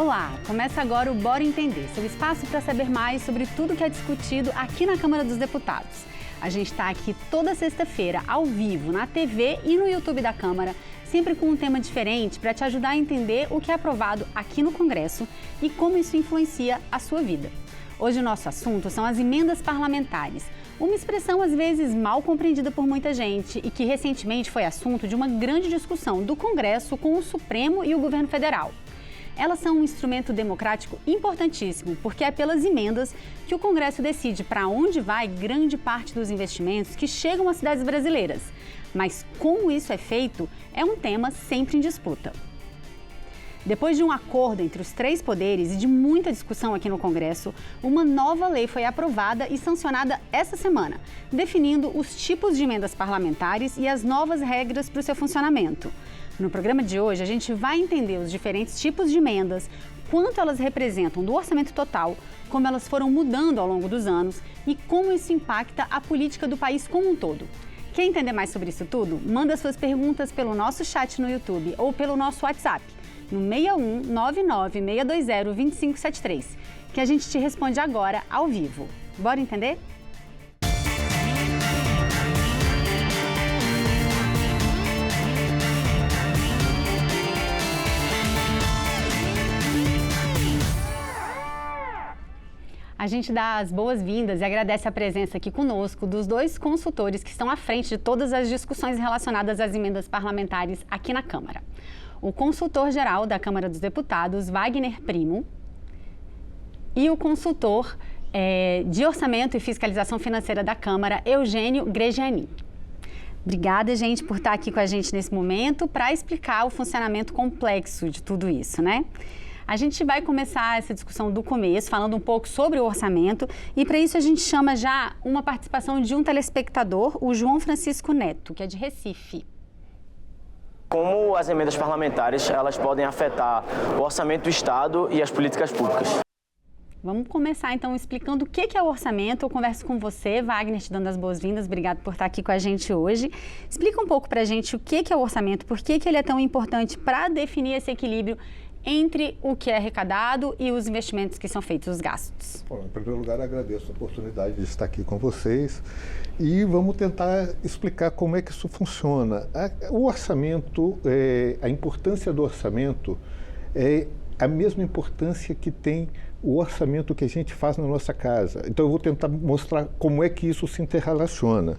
Olá, começa agora o Bora Entender, seu espaço para saber mais sobre tudo que é discutido aqui na Câmara dos Deputados. A gente está aqui toda sexta-feira, ao vivo, na TV e no YouTube da Câmara, sempre com um tema diferente para te ajudar a entender o que é aprovado aqui no Congresso e como isso influencia a sua vida. Hoje o nosso assunto são as emendas parlamentares, uma expressão às vezes mal compreendida por muita gente e que recentemente foi assunto de uma grande discussão do Congresso com o Supremo e o governo federal. Elas são um instrumento democrático importantíssimo, porque é pelas emendas que o Congresso decide para onde vai grande parte dos investimentos que chegam às cidades brasileiras. Mas como isso é feito é um tema sempre em disputa. Depois de um acordo entre os três poderes e de muita discussão aqui no Congresso, uma nova lei foi aprovada e sancionada essa semana, definindo os tipos de emendas parlamentares e as novas regras para o seu funcionamento. No programa de hoje, a gente vai entender os diferentes tipos de emendas, quanto elas representam do orçamento total, como elas foram mudando ao longo dos anos e como isso impacta a política do país como um todo. Quer entender mais sobre isso tudo? Manda suas perguntas pelo nosso chat no YouTube ou pelo nosso WhatsApp, no 61 99 620 2573, que a gente te responde agora, ao vivo. Bora entender? A gente dá as boas-vindas e agradece a presença aqui conosco dos dois consultores que estão à frente de todas as discussões relacionadas às emendas parlamentares aqui na Câmara. O consultor-geral da Câmara dos Deputados, Wagner Primo, e o consultor de Orçamento e Fiscalização Financeira da Câmara, Eugênio Gregianin. Obrigada, gente, por estar aqui com a gente nesse momento para explicar o funcionamento complexo de tudo isso, né? A gente vai começar essa discussão do começo, falando um pouco sobre o orçamento, e para isso a gente chama já uma participação de um telespectador, o João Francisco Neto, que é de Recife. Como as emendas parlamentares elas podem afetar o orçamento do Estado e as políticas públicas? Vamos começar então explicando o que é o orçamento. Eu converso com você, Wagner, te dando as boas-vindas. Obrigado por estar aqui com a gente hoje. Explica um pouco para a gente o que é o orçamento, por que ele é tão importante para definir esse equilíbrio entre o que é arrecadado e os investimentos que são feitos, os gastos. Bom, em primeiro lugar, agradeço a oportunidade de estar aqui com vocês e vamos tentar explicar como é que isso funciona. O orçamento, a importância do orçamento é a mesma importância que tem o orçamento que a gente faz na nossa casa. Então, eu vou tentar mostrar como é que isso se interrelaciona.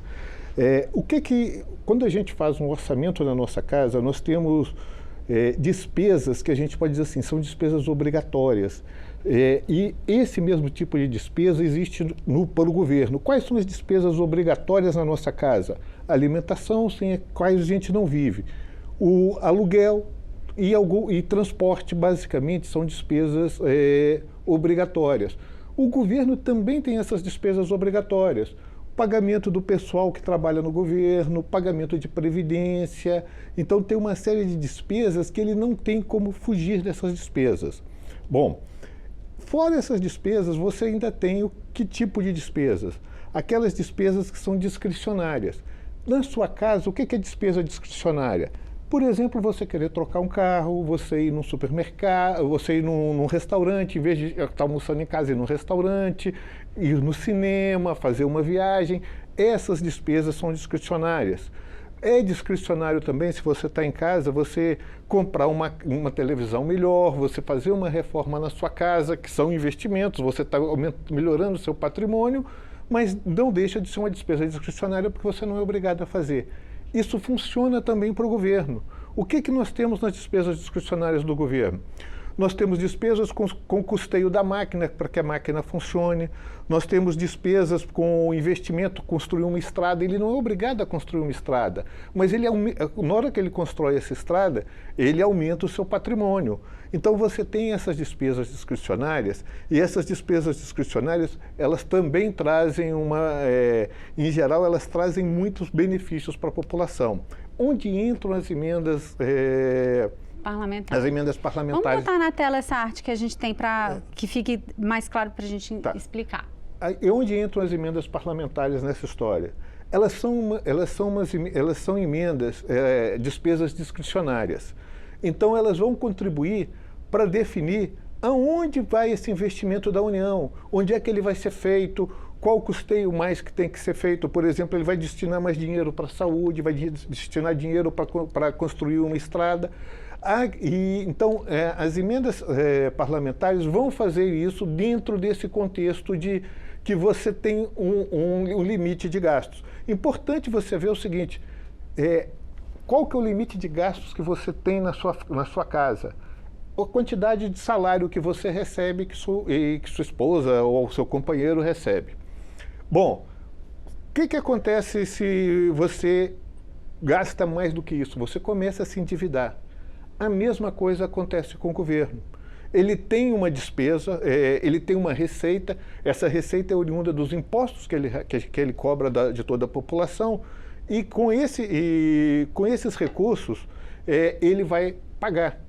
Quando a gente faz um orçamento na nossa casa, nós temos despesas que a gente pode dizer assim, são despesas obrigatórias. E esse mesmo tipo de despesa existe para o governo. Quais são as despesas obrigatórias na nossa casa? Alimentação, sem as quais a gente não vive. O aluguel e transporte, basicamente, são despesas obrigatórias. O governo também tem essas despesas obrigatórias. Pagamento do pessoal que trabalha no governo, pagamento de previdência. Então, tem uma série de despesas que ele não tem como fugir dessas despesas. Bom, fora essas despesas, você ainda tem que tipo de despesas? Aquelas despesas que são discricionárias. Na sua casa, o que é despesa discricionária? Por exemplo, você querer trocar um carro, você ir num supermercado, você ir num restaurante, em vez de estar almoçando em casa, ir num restaurante, ir no cinema, fazer uma viagem. Essas despesas são discricionárias. É discricionário também, se você está em casa, você comprar uma televisão melhor, você fazer uma reforma na sua casa, que são investimentos, você está melhorando o seu patrimônio, mas não deixa de ser uma despesa discricionária porque você não é obrigado a fazer. Isso funciona também para o governo. O que nós temos nas despesas discricionárias do governo? Nós temos despesas com custeio da máquina, para que a máquina funcione. Nós temos despesas com investimento, construir uma estrada. Ele não é obrigado a construir uma estrada, mas na hora que ele constrói essa estrada, ele aumenta o seu patrimônio. Então, você tem essas despesas discricionárias, e essas despesas discricionárias, elas também trazem em geral, elas trazem muitos benefícios para a população. Onde entram as emendas parlamentares? As emendas parlamentares. Vamos botar na tela essa arte que a gente tem para que fique mais claro para a gente explicar. E onde entram as emendas parlamentares nessa história? Elas são emendas, despesas discricionárias. Então, elas vão contribuir para definir aonde vai esse investimento da União? Onde é que ele vai ser feito? Qual o custeio mais que tem que ser feito? Por exemplo, ele vai destinar mais dinheiro para a saúde, vai destinar dinheiro para construir uma estrada. Então, as emendas parlamentares vão fazer isso dentro desse contexto de que você tem um limite de gastos. Importante você ver o seguinte, qual que é o limite de gastos que você tem na sua casa? A quantidade de salário que você recebe, que sua esposa ou seu companheiro recebe. Bom, o que acontece se você gasta mais do que isso? Você começa a se endividar. A mesma coisa acontece com o governo. Ele tem uma despesa, ele tem uma receita, essa receita é oriunda dos impostos que ele cobra de toda a população, e com esses recursos ele vai pagar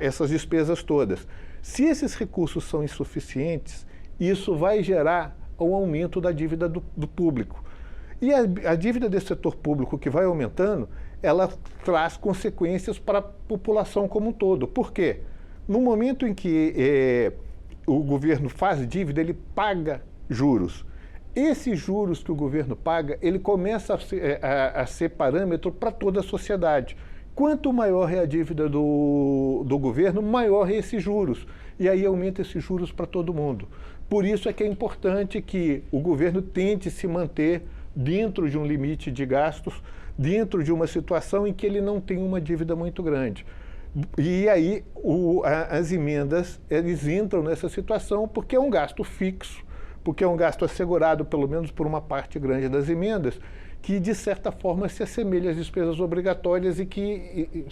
essas despesas todas. Se esses recursos são insuficientes, isso vai gerar o aumento da dívida do público. E a dívida desse setor público que vai aumentando, ela traz consequências para a população como um todo. Por quê? No momento em que o governo faz dívida, ele paga juros. Esses juros que o governo paga, ele começa a ser parâmetro para toda a sociedade. Quanto maior é a dívida do governo, maior é esses juros. E aí aumenta esses juros para todo mundo. Por isso é que é importante que o governo tente se manter dentro de um limite de gastos, dentro de uma situação em que ele não tem uma dívida muito grande. E aí as emendas, eles entram nessa situação porque é um gasto fixo, porque é um gasto assegurado, pelo menos por uma parte grande das emendas, que de certa forma se assemelha às despesas obrigatórias e que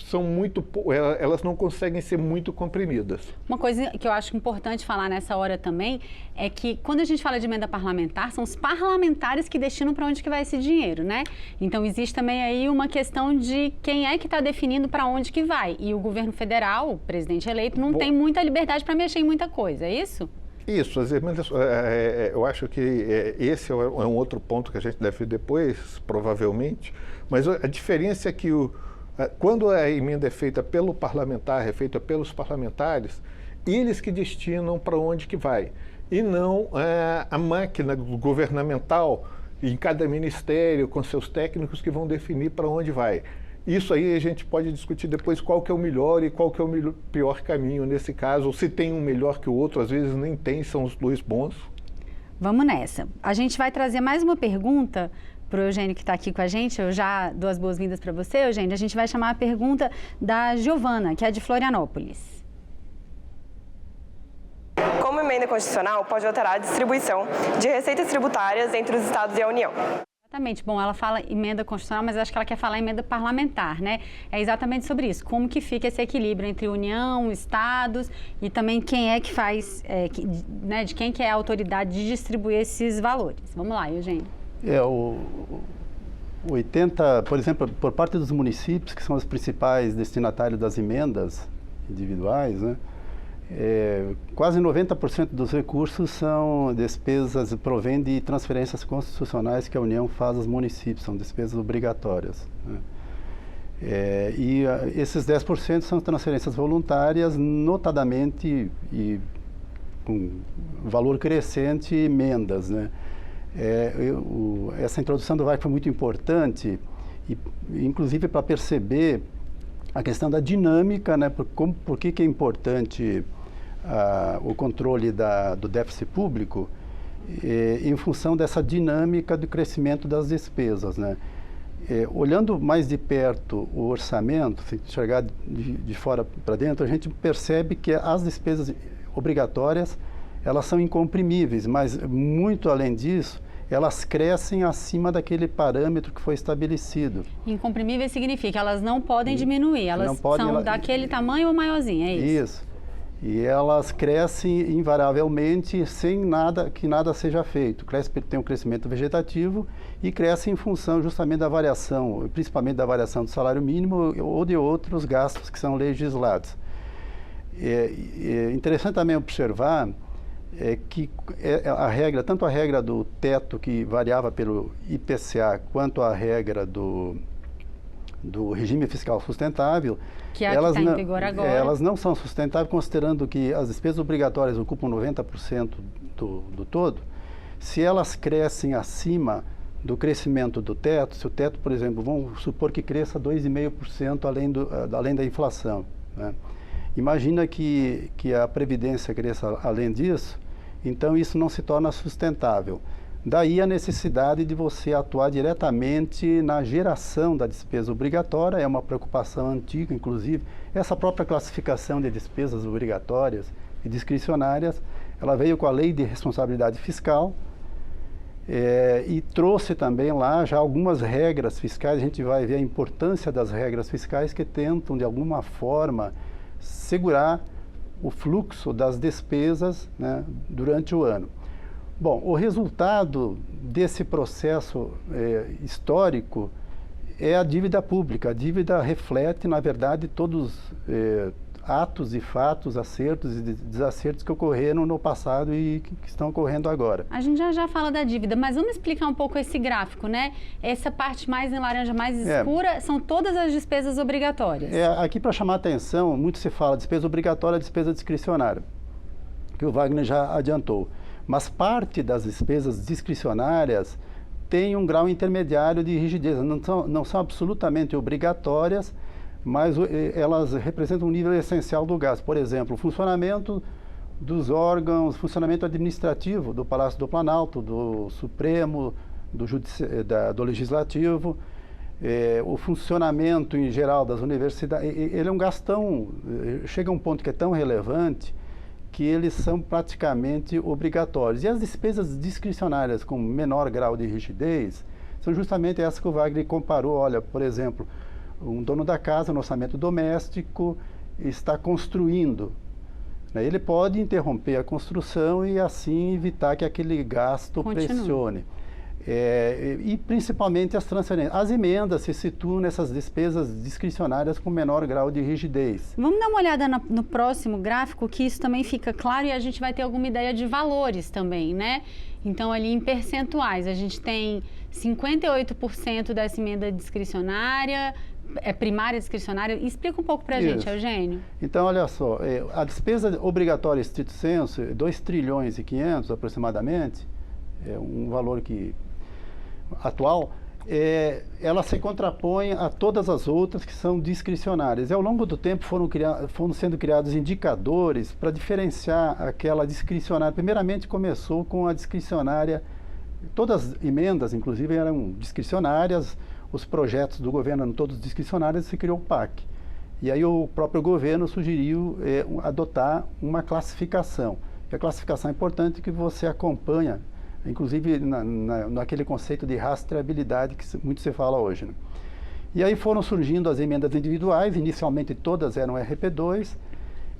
elas não conseguem ser muito comprimidas. Uma coisa que eu acho importante falar nessa hora também é que quando a gente fala de emenda parlamentar, são os parlamentares que destinam para onde que vai esse dinheiro, né? Então existe também aí uma questão de quem é que está definindo para onde que vai. E o governo federal, o presidente eleito, não tem muita liberdade para mexer em muita coisa, é isso? Isso, as emendas, eu acho que esse é um outro ponto que a gente deve ver depois, provavelmente, mas a diferença é que quando a emenda é feita pelo parlamentar, é feita pelos parlamentares, eles que destinam para onde que vai, e não a máquina governamental em cada ministério, com seus técnicos que vão definir para onde vai. Isso aí a gente pode discutir depois qual que é o melhor e qual que é o pior caminho nesse caso, ou se tem um melhor que o outro, às vezes nem tem, são os dois bons. Vamos nessa. A gente vai trazer mais uma pergunta para o Eugênio que está aqui com a gente. Eu já dou as boas-vindas para você, Eugênio. A gente vai chamar a pergunta da Giovana, que é de Florianópolis. Como emenda constitucional pode alterar a distribuição de receitas tributárias entre os estados e a União? Exatamente. Bom, ela fala emenda constitucional, mas acho que ela quer falar emenda parlamentar, né? É exatamente sobre isso. Como que fica esse equilíbrio entre União, estados e também quem é que faz, de quem que é a autoridade de distribuir esses valores. Vamos lá, Eugênio. Por exemplo, por parte dos municípios, que são os principais destinatários das emendas individuais, né? Quase 90% dos recursos são despesas, provém de transferências constitucionais que a União faz aos municípios, são despesas obrigatórias, né? E esses 10% são transferências voluntárias, notadamente e com valor crescente, emendas, né? Essa introdução do VAC foi muito importante, inclusive para perceber a questão da dinâmica, né? Por que é importante o controle do déficit público em função dessa dinâmica do crescimento das despesas, né? Olhando mais de perto o orçamento, se enxergar de fora para dentro, a gente percebe que as despesas obrigatórias, elas são incomprimíveis, mas muito além disso, elas crescem acima daquele parâmetro que foi estabelecido. Incomprimíveis significa que elas não podem diminuir, elas são daquele tamanho ou maiorzinho, é isso? Isso. E elas crescem invariavelmente sem que nada seja feito. Tem um crescimento vegetativo e cresce em função justamente da variação, principalmente da variação do salário mínimo ou de outros gastos que são legislados. É interessante também observar que tanto a regra do teto que variava pelo IPCA, quanto a regra do regime fiscal sustentável, que é a que está em vigor agora. Elas não são sustentáveis, considerando que as despesas obrigatórias ocupam 90% do todo. Se elas crescem acima do crescimento do teto, se o teto, por exemplo, vamos supor que cresça 2,5% além da inflação, né? Imagina que a Previdência cresça além disso, então isso não se torna sustentável. Daí a necessidade de você atuar diretamente na geração da despesa obrigatória, é uma preocupação antiga, inclusive. Essa própria classificação de despesas obrigatórias e discricionárias, ela veio com a Lei de Responsabilidade Fiscal, e trouxe também lá já algumas regras fiscais. A gente vai ver a importância das regras fiscais que tentam, de alguma forma, segurar o fluxo das despesas, né, durante o ano. Bom, o resultado desse processo histórico é a dívida pública. A dívida reflete, na verdade, todos atos e fatos, acertos e desacertos que ocorreram no passado e que estão ocorrendo agora. A gente já fala da dívida, mas vamos explicar um pouco esse gráfico, né? Essa parte mais em laranja, mais escura, são todas as despesas obrigatórias. Aqui, para chamar a atenção, muito se fala despesa obrigatória e despesa discricionária, que o Wagner já adiantou. Mas parte das despesas discricionárias tem um grau intermediário de rigidez, não são absolutamente obrigatórias, mas elas representam um nível essencial do gasto. Por exemplo, o funcionamento dos órgãos, funcionamento administrativo do Palácio do Planalto, do Supremo, do Legislativo, o funcionamento em geral das universidades. Ele é um gasto chega a um ponto que é tão relevante que eles são praticamente obrigatórios. E as despesas discricionárias com menor grau de rigidez são justamente essas que o Wagner comparou. Olha, por exemplo, um dono da casa, no orçamento doméstico, está construindo, né? Ele pode interromper a construção e assim evitar que aquele gasto pressione. E principalmente as transferências. As emendas se situam nessas despesas discricionárias com menor grau de rigidez. Vamos dar uma olhada no próximo gráfico, que isso também fica claro e a gente vai ter alguma ideia de valores também, né? Então, ali em percentuais, a gente tem 58% dessa emenda discricionária, primária discricionária. Explica um pouco para a gente, Eugênio. Então, olha só, a despesa obrigatória estrito sensu, 2 trilhões e 500 aproximadamente, é um valor atual, ela se contrapõe a todas as outras que são discricionárias. E ao longo do tempo foram sendo criados indicadores para diferenciar aquela discricionária. Primeiramente começou com a discricionária, todas as emendas, inclusive, eram discricionárias, os projetos do governo eram todos discricionários, e se criou o PAC. E aí o próprio governo sugeriu adotar uma classificação. E a classificação é importante que você acompanha, inclusive naquele conceito de rastreabilidade que muito se fala hoje, né? E aí foram surgindo as emendas individuais, inicialmente todas eram RP2,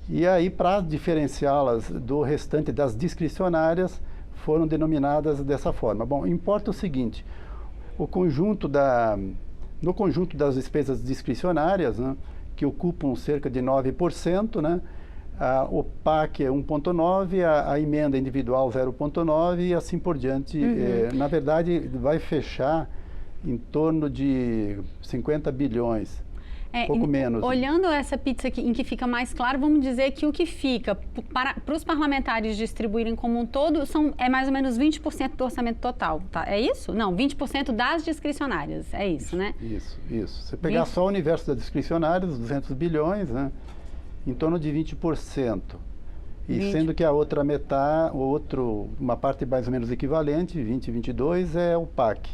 e aí para diferenciá-las do restante das discricionárias, foram denominadas dessa forma. Bom, importa o seguinte, no conjunto das despesas discricionárias, né, que ocupam cerca de 9%, né, o PAC é 1,9%, a emenda individual 0,9% e assim por diante. Na verdade, vai fechar em torno de 50 bilhões, pouco menos. Olhando essa pizza aqui, em que fica mais claro, vamos dizer que o que fica para os parlamentares distribuírem como um todo é mais ou menos 20% do orçamento total, tá? É isso? Não, 20% das discricionárias, é isso, né? Isso. Você pegar só o universo das discricionárias, 200 bilhões, né? Em torno de 20%. E sendo que a outra metade, uma parte mais ou menos equivalente, 22%, é o PAC.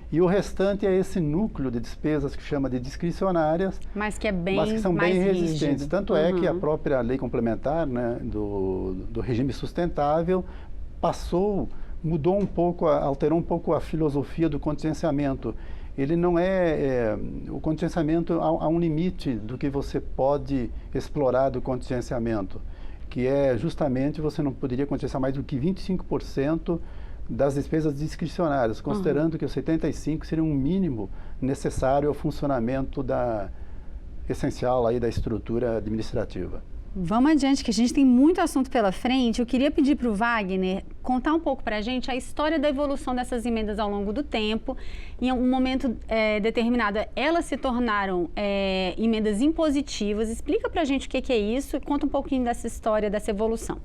E o restante é esse núcleo de despesas que chama de discricionárias, mas que são bem resistentes. Rígido. Tanto é que a própria lei complementar, né, do regime sustentável mudou um pouco, alterou um pouco a filosofia do contingenciamento. Ele não o contingenciamento há um limite do que você pode explorar do contingenciamento, que é justamente você não poderia contingenciar mais do que 25% das despesas discricionárias, considerando que os 75% seria um mínimo necessário ao funcionamento essencial aí da estrutura administrativa. Vamos adiante, que a gente tem muito assunto pela frente. Eu queria pedir para o Wagner contar um pouco para a gente a história da evolução dessas emendas ao longo do tempo. Em um momento determinado, elas se tornaram emendas impositivas. Explica para a gente o que é isso e conta um pouquinho dessa história, dessa evolução.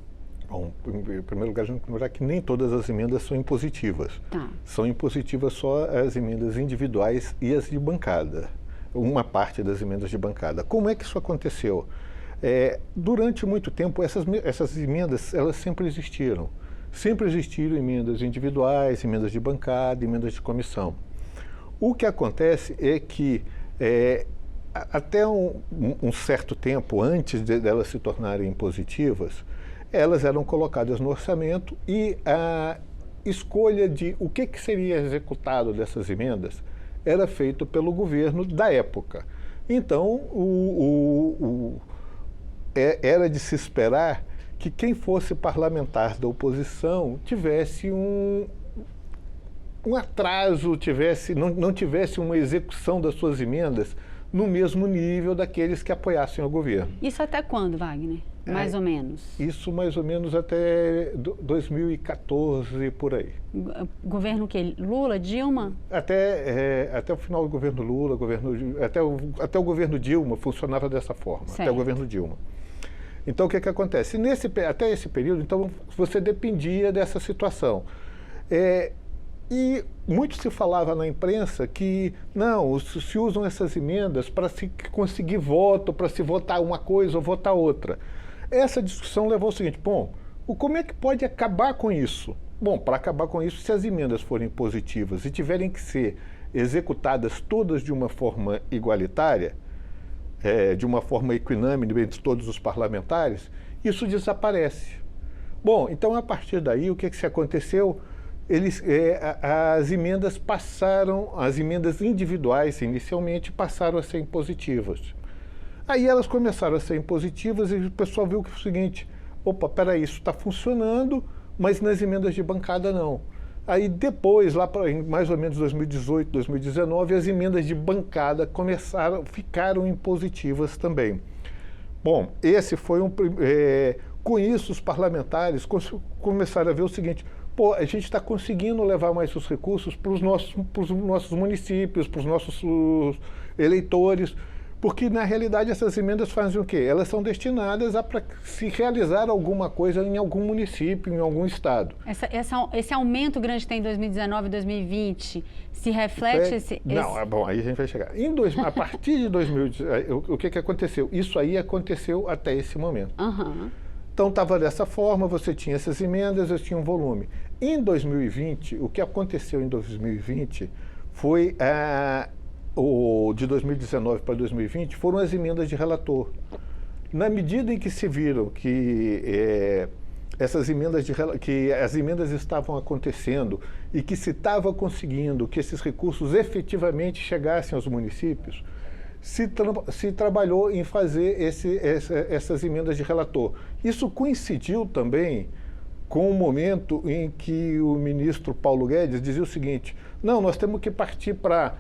Bom, em primeiro lugar, a gente tem que lembrar que nem todas as emendas são impositivas. Tá. São impositivas só as emendas individuais e as de bancada. Uma parte das emendas de bancada. Como é que isso aconteceu? Durante muito tempo, essas emendas, elas sempre existiram. Sempre existiram emendas individuais, emendas de bancada, emendas de comissão. O que acontece é que, até um certo tempo antes delas se tornarem impositivas, elas eram colocadas no orçamento e a escolha de o que seria executado dessas emendas era feito pelo governo da época. Então, era de se esperar que quem fosse parlamentar da oposição tivesse um atraso, não tivesse uma execução das suas emendas no mesmo nível daqueles que apoiassem o governo. Isso até quando, Wagner? Mais ou menos? Isso mais ou menos até 2014, por aí. Governo que? Lula, Dilma? Até o final do governo Lula, até o governo Dilma funcionava dessa forma, certo. Até o governo Dilma. Então, o que acontece? Até esse período, então, você dependia dessa situação. E muito se falava na imprensa que, não, se usam essas emendas para se conseguir voto, para se votar uma coisa ou votar outra. Essa discussão levou ao seguinte, como é que pode acabar com isso? Bom, para acabar com isso, se as emendas forem positivas e tiverem que ser executadas todas de uma forma igualitária, de uma forma equinâme entre todos os parlamentares, isso desaparece. Bom, então a partir daí, o que se aconteceu? As emendas as emendas individuais inicialmente passaram a ser impositivas. Aí elas começaram a ser impositivas e o pessoal viu que é o seguinte, peraí, isso está funcionando, mas nas emendas de bancada não. Aí depois, lá para mais ou menos 2018, 2019, as emendas de bancada ficaram impositivas também. Bom, esse foi com isso os parlamentares começaram a ver o seguinte, a gente está conseguindo levar mais os recursos para os nossos municípios, para os nossos eleitores, porque na realidade essas emendas fazem o quê? Elas são destinadas para se realizar alguma coisa em algum município, em algum estado. Esse aumento grande que tem em 2019 e 2020 se reflete Não, bom, aí a gente vai chegar. A partir de 2018, o que aconteceu? Isso aí aconteceu até esse momento. Uhum. Então estava dessa forma, você tinha essas emendas, eu tinha um volume. Em 2020, o que aconteceu em 2020 foi de 2019 para 2020 foram as emendas de relator. Na medida em que se viram que as emendas estavam acontecendo e que se estava conseguindo que esses recursos efetivamente chegassem aos municípios, se trabalhou em fazer essas emendas de relator. Isso coincidiu também com o momento em que o ministro Paulo Guedes dizia o seguinte, não, nós temos que partir para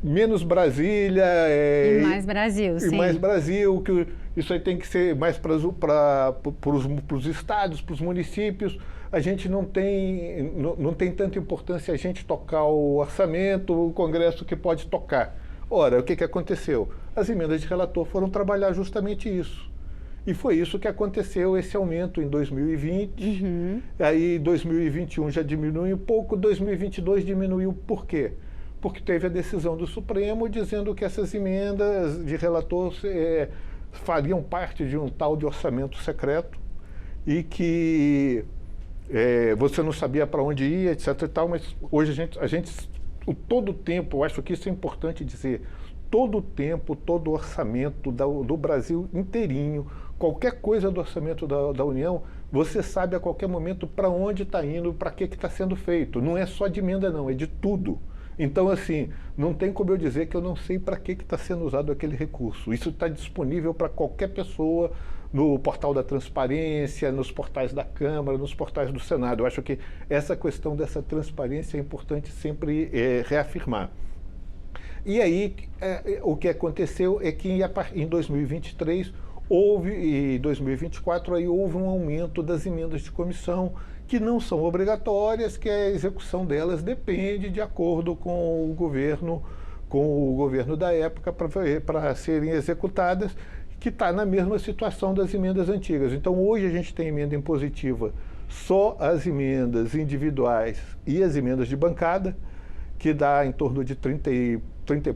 menos Brasília e mais Brasil, sim. Mais Brasil, que isso aí tem que ser mais para os estados, para os municípios. A gente não tem tanta importância a gente tocar o orçamento, o Congresso que pode tocar. Ora, o que aconteceu? As emendas de relator foram trabalhar justamente isso. E foi isso que aconteceu, esse aumento em 2020. Uhum. Aí 2021 já diminuiu um pouco, 2022 diminuiu. Por quê? Porque teve a decisão do Supremo dizendo que essas emendas de relator fariam parte de um tal de orçamento secreto e que você não sabia para onde ia, etc. e tal, mas hoje a gente todo o tempo, eu acho que isso é importante dizer, todo o tempo, todo o orçamento do Brasil inteirinho, qualquer coisa do orçamento da União, você sabe a qualquer momento para onde está indo, para que está sendo feito. Não é só de emenda não, é de tudo. Então, assim, não tem como eu dizer que eu não sei para que está sendo usado aquele recurso. Isso está disponível para qualquer pessoa no portal da transparência, nos portais da Câmara, nos portais do Senado. Eu acho que essa questão dessa transparência é importante sempre reafirmar. E aí, o que aconteceu é que em 2023 em 2024, aí houve um aumento das emendas de comissão, que não são obrigatórias, que a execução delas depende de acordo com o governo da época para serem executadas, que está na mesma situação das emendas antigas. Então, hoje a gente tem emenda impositiva só as emendas individuais e as emendas de bancada, que dá em torno de 30 e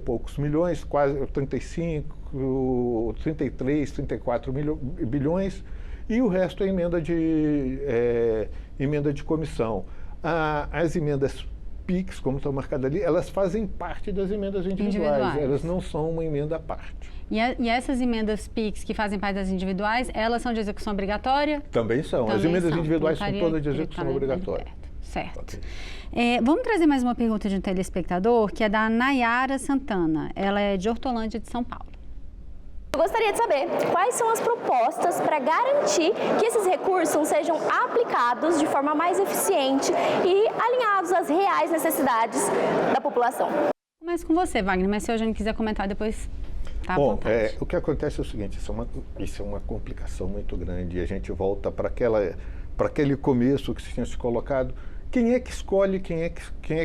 poucos milhões, quase 35, 33, 34 bilhões, e o resto é emenda de comissão. As emendas PIX, como estão marcadas ali, elas fazem parte das emendas individuais. Elas não são uma emenda à parte. E essas emendas PIX que fazem parte das individuais, elas são de execução obrigatória? Também são. As emendas individuais são todas de execução obrigatória. Certo. Okay. Vamos trazer mais uma pergunta de um telespectador, que é da Nayara Santana. Ela é de Hortolândia, de São Paulo. Eu gostaria de saber quais são as propostas para garantir que esses recursos sejam aplicados de forma mais eficiente e alinhados às reais necessidades da população. Começo com você, Wagner, mas se o Eugênio quiser comentar depois, tá à vontade. O que acontece é o seguinte, isso é uma complicação muito grande, e a gente volta para aquele começo que se tinha se colocado. Quem é que escolhe, quem é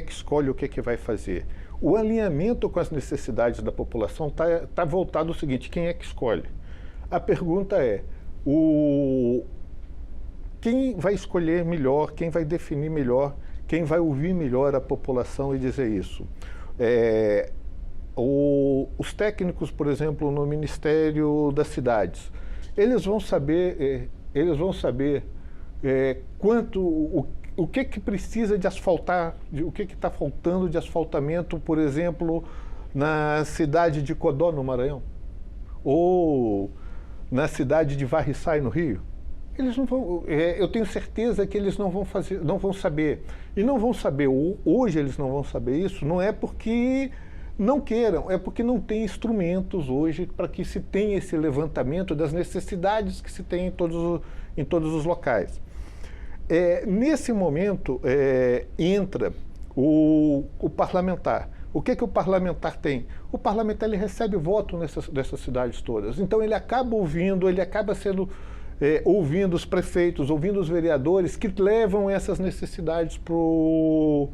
que escolhe o que vai fazer? O alinhamento com as necessidades da população está voltado ao seguinte: quem é que escolhe? A pergunta é, quem vai escolher melhor, quem vai definir melhor, quem vai ouvir melhor a população e dizer isso? Os técnicos, por exemplo, no Ministério das Cidades, eles vão saber o que precisa de asfaltar, o que está faltando de asfaltamento, por exemplo, na cidade de Codó, no Maranhão, ou na cidade de Varriçai, no Rio. Eles não vão, eu tenho certeza que eles não vão saber. E não vão saber, hoje eles não vão saber isso, não é porque não queiram, é porque não tem instrumentos hoje para que se tenha esse levantamento das necessidades que se tem em todos os locais. Nesse momento entra o parlamentar. O que o parlamentar tem? O parlamentar ele recebe voto dessas cidades todas. Então ele acaba ouvindo os prefeitos, ouvindo os vereadores que levam essas necessidades para o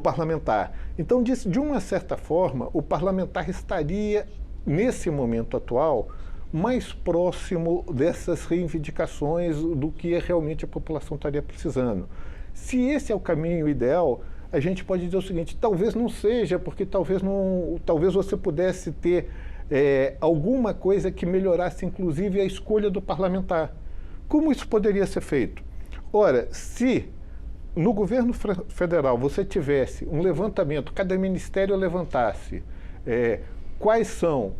parlamentar. Então, de uma certa forma, o parlamentar estaria, nesse momento atual, mais próximo dessas reivindicações do que realmente a população estaria precisando. Se esse é o caminho ideal, a gente pode dizer o seguinte: talvez não seja, porque talvez você pudesse ter alguma coisa que melhorasse, inclusive, a escolha do parlamentar. Como isso poderia ser feito? Ora, se no governo federal você tivesse um levantamento, cada ministério levantasse quais são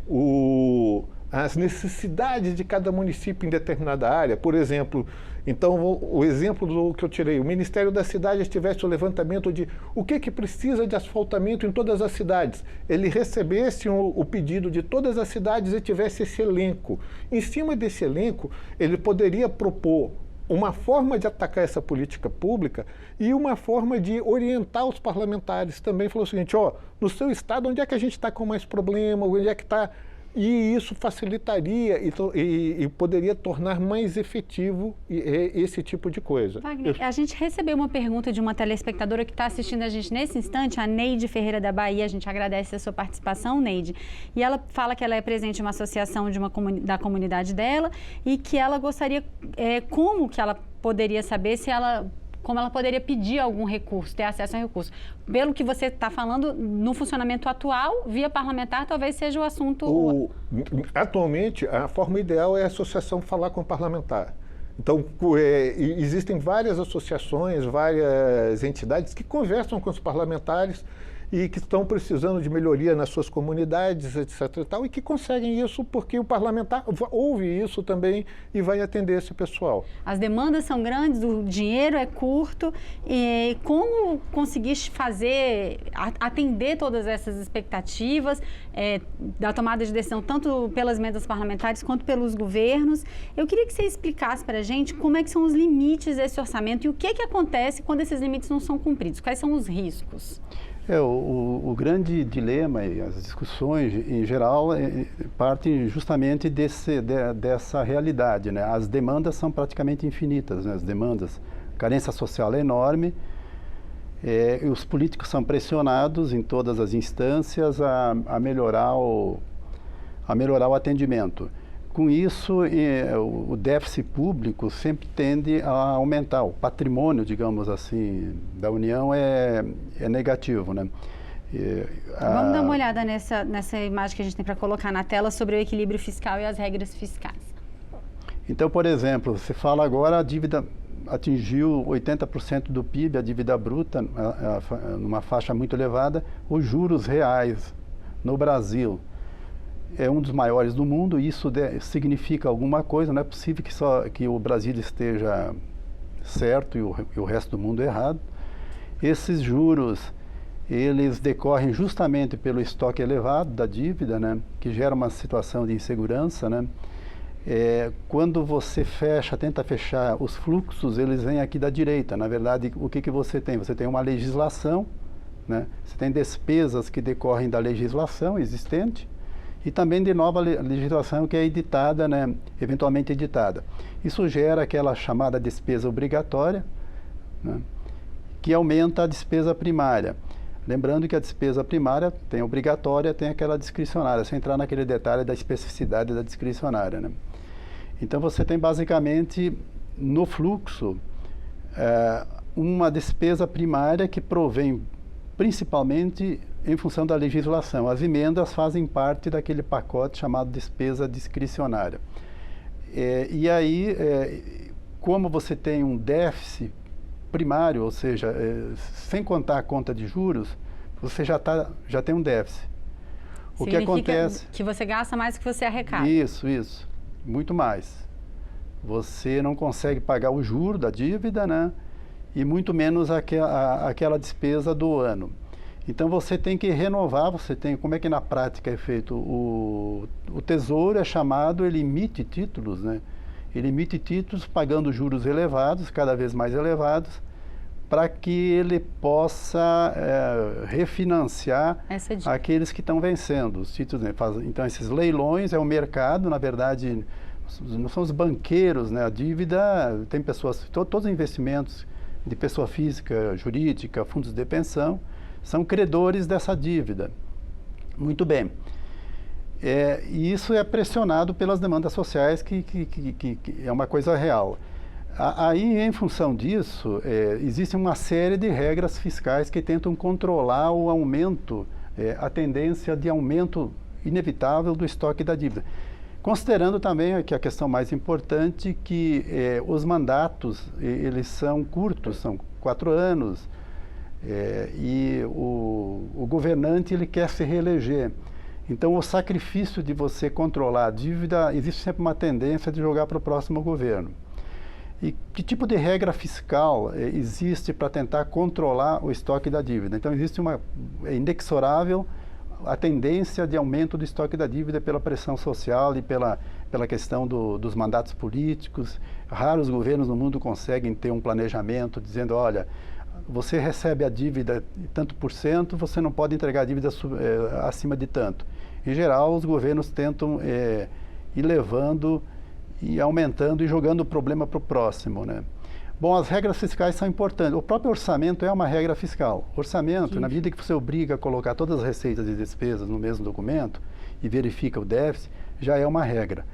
as necessidades de cada município em determinada área, por exemplo, então o exemplo do que eu tirei, o Ministério da Cidade tivesse o levantamento de o que precisa de asfaltamento em todas as cidades, ele recebesse o pedido de todas as cidades e tivesse esse elenco. Em cima desse elenco, ele poderia propor uma forma de atacar essa política pública e uma forma de orientar os parlamentares também. Falou o seguinte: no seu estado, onde é que a gente está com mais problema, onde é que está... E isso facilitaria e poderia tornar mais efetivo esse tipo de coisa. Wagner, a gente recebeu uma pergunta de uma telespectadora que está assistindo a gente nesse instante, a Neide Ferreira da Bahia. A gente agradece a sua participação, Neide. E ela fala que ela é presente em uma associação da comunidade dela e que ela gostaria, como que ela poderia saber como ela poderia pedir algum recurso, ter acesso a recurso. Pelo que você está falando, no funcionamento atual, via parlamentar, talvez seja o assunto... Atualmente, a forma ideal é a associação falar com o parlamentar. Então, existem várias associações, várias entidades que conversam com os parlamentares e que estão precisando de melhoria nas suas comunidades, etc. e tal, e que conseguem isso porque o parlamentar ouve isso também e vai atender esse pessoal. As demandas são grandes, o dinheiro é curto, e como conseguir atender todas essas expectativas da tomada de decisão, tanto pelas emendas parlamentares quanto pelos governos? Eu queria que você explicasse para a gente como é que são os limites desse orçamento e o que acontece quando esses limites não são cumpridos, quais são os riscos? O grande dilema e as discussões, em geral, partem justamente dessa realidade, né? As demandas são praticamente infinitas, né? As demandas, a carência social é enorme, e os políticos são pressionados em todas as instâncias a melhorar o atendimento. Com isso, o déficit público sempre tende a aumentar. O patrimônio, digamos assim, da União é negativo, né? Vamos dar uma olhada nessa imagem que a gente tem para colocar na tela sobre o equilíbrio fiscal e as regras fiscais. Então, por exemplo, você fala agora a dívida atingiu 80% do PIB, a dívida bruta, numa faixa muito elevada, os juros reais no Brasil é um dos maiores do mundo, e isso significa alguma coisa, não é possível que o Brasil esteja certo e o resto do mundo errado. Esses juros, eles decorrem justamente pelo estoque elevado da dívida, né, que gera uma situação de insegurança, né. Quando você tenta fechar os fluxos, eles vêm aqui da direita. Na verdade, o que você tem? Você tem uma legislação, né, você tem despesas que decorrem da legislação existente, e também de nova legislação que é editada, né, eventualmente editada. Isso gera aquela chamada despesa obrigatória, né, que aumenta a despesa primária. Lembrando que a despesa primária tem obrigatória, tem aquela discricionária, sem entrar naquele detalhe da especificidade da discricionária, né. Então você tem basicamente no fluxo uma despesa primária que provém principalmente em função da legislação. As emendas fazem parte daquele pacote chamado despesa discricionária. E aí, como você tem um déficit primário, ou seja, sem contar a conta de juros, você já tem um déficit. O que acontece? Que você gasta mais do que você arrecada. Isso. Muito mais. Você não consegue pagar o juro da dívida, né? E muito menos aquela despesa do ano. Então você tem que renovar, como é que na prática é feito? O Tesouro é chamado, ele emite títulos, né? Ele emite títulos pagando juros elevados, cada vez mais elevados, para que ele possa refinanciar aqueles que estão vencendo os títulos, né? Então esses leilões é o mercado, na verdade, não são os banqueiros, né? A dívida tem pessoas, todos os investimentos de pessoa física, jurídica, fundos de pensão, são credores dessa dívida. Muito bem. E isso é pressionado pelas demandas sociais, que é uma coisa real. Aí, em função disso, existe uma série de regras fiscais que tentam controlar o aumento, a tendência de aumento inevitável do estoque da dívida. Considerando também que a questão mais importante, que os mandatos, eles são curtos, são 4 anos, e o governante ele quer se reeleger. Então, o sacrifício de você controlar a dívida, existe sempre uma tendência de jogar para o próximo governo. E que tipo de regra fiscal existe para tentar controlar o estoque da dívida? Então, existe é inexorável a tendência de aumento do estoque da dívida pela pressão social e pela questão dos mandatos políticos. Raros governos no mundo conseguem ter um planejamento dizendo, olha, você recebe a dívida tanto por cento, você não pode entregar a dívida acima de tanto. Em geral, os governos tentam ir levando e aumentando e jogando o problema para o próximo, né? Bom, as regras fiscais são importantes. O próprio orçamento é uma regra fiscal. Orçamento, na medida que você obriga a colocar todas as receitas e despesas no mesmo documento e verifica o déficit, já é uma regra.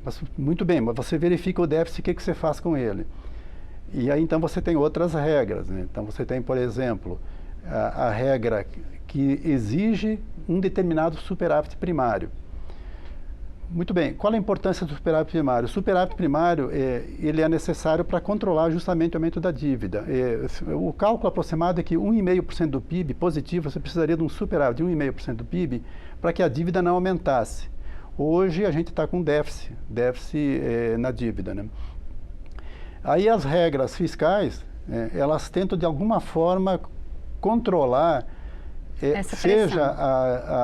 Mas, muito bem, mas você verifica o déficit, o que você faz com ele? E aí, então, você tem outras regras, né? Então, você tem, por exemplo, a regra que exige um determinado superávit primário. Muito bem, qual a importância do superávit primário? O superávit primário, ele é necessário para controlar justamente o aumento da dívida. O cálculo aproximado é que 1,5% do PIB positivo, você precisaria de um superávit de 1,5% do PIB para que a dívida não aumentasse. Hoje a gente está com déficit na dívida, né? Aí as regras fiscais, elas tentam de alguma forma controlar, seja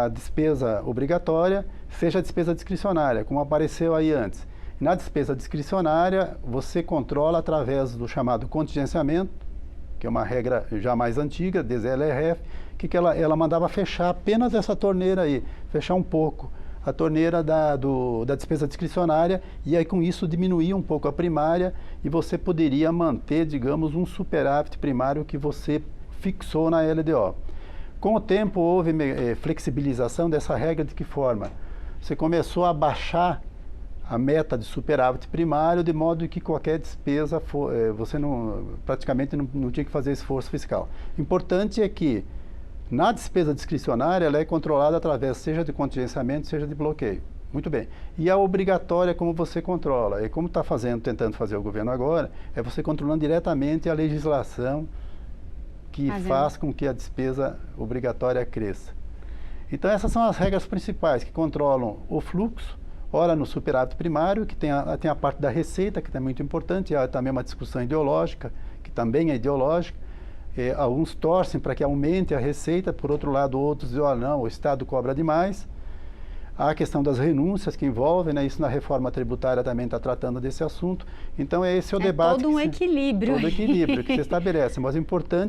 a despesa obrigatória, seja a despesa discricionária, como apareceu aí antes. Na despesa discricionária, você controla através do chamado contingenciamento, que é uma regra já mais antiga, desde a LRF, que ela mandava fechar apenas essa torneira aí, fechar um pouco a torneira da despesa discricionária, e aí com isso diminuía um pouco a primária e você poderia manter, digamos, um superávit primário que você fixou na LDO. Com o tempo houve flexibilização dessa regra. De que forma? Você começou a baixar a meta de superávit primário, de modo que qualquer despesa, você praticamente não tinha que fazer esforço fiscal. Importante é que na despesa discricionária, ela é controlada através, seja de contingenciamento, seja de bloqueio. Muito bem. E a obrigatória, como você controla? E como está tentando fazer o governo agora, é você controlando diretamente a legislação que faz com que a despesa obrigatória cresça. Então, essas são as regras principais que controlam o fluxo, ora no superávit primário, que tem a parte da receita, que é muito importante, há também uma discussão ideológica, que também é ideológica. Alguns torcem para que aumente a receita, por outro lado, outros dizem, não, o Estado cobra demais. Há a questão das renúncias que envolvem, né? Isso na reforma tributária também está tratando desse assunto. Então, esse é o debate. Todo um equilíbrio. Todo equilíbrio que se estabelece. Mas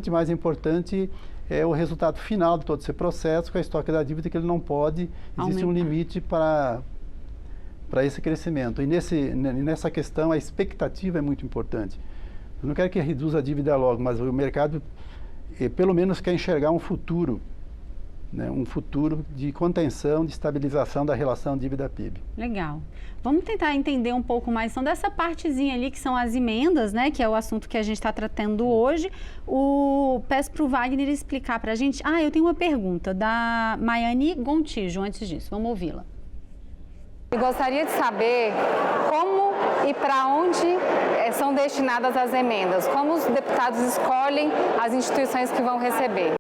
mais importante é o resultado final de todo esse processo, com a estoque da dívida, que ele não pode, existe um limite para esse crescimento. E nessa questão, a expectativa é muito importante. Eu não quero que reduza a dívida logo, mas o mercado, pelo menos, quer enxergar um futuro, né? Um futuro de contenção, de estabilização da relação dívida-PIB. Legal. Vamos tentar entender um pouco mais então, dessa partezinha ali, que são as emendas, né? Que é o assunto que a gente está tratando hoje. Peço para o Wagner explicar para a gente. Eu tenho uma pergunta da Maiane Gontijo antes disso. Vamos ouvi-la. Eu gostaria de saber como e para onde são destinadas as emendas, como os deputados escolhem as instituições que vão receber.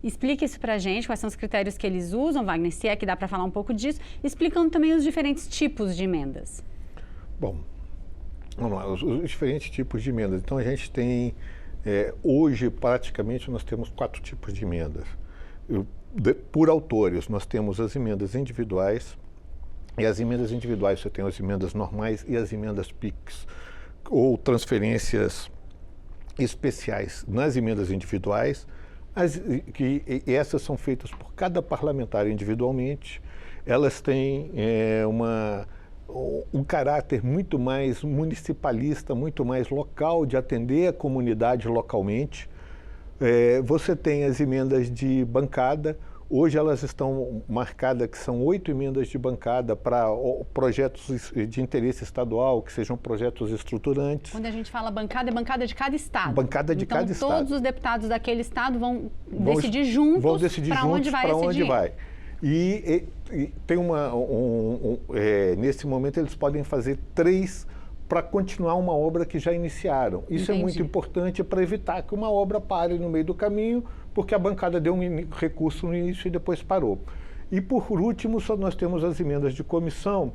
Explique isso para a gente, quais são os critérios que eles usam, Wagner, se é que dá para falar um pouco disso, explicando também os diferentes tipos de emendas. Bom, vamos lá, os diferentes tipos de emendas. Então, a gente tem, hoje, praticamente, nós temos 4 tipos de emendas. Por autores, nós temos as emendas individuais, e as emendas individuais, você tem as emendas normais e as emendas PIX, ou transferências especiais. Nas emendas individuais, essas são feitas por cada parlamentar individualmente, elas têm um caráter muito mais municipalista, muito mais local, de atender a comunidade localmente. Você tem as emendas de bancada. Hoje elas estão marcadas que são 8 emendas de bancada para projetos de interesse estadual, que sejam projetos estruturantes. Quando a gente fala bancada, é bancada de cada estado. Bancada de cada estado. Então todos os deputados daquele estado vão decidir juntos para onde vai esse dinheiro. E tem nesse momento eles podem fazer 3 para continuar uma obra que já iniciaram. Isso é muito importante para evitar que uma obra pare no meio do caminho, porque a bancada deu um recurso no início e depois parou. E por último, nós temos as emendas de comissão,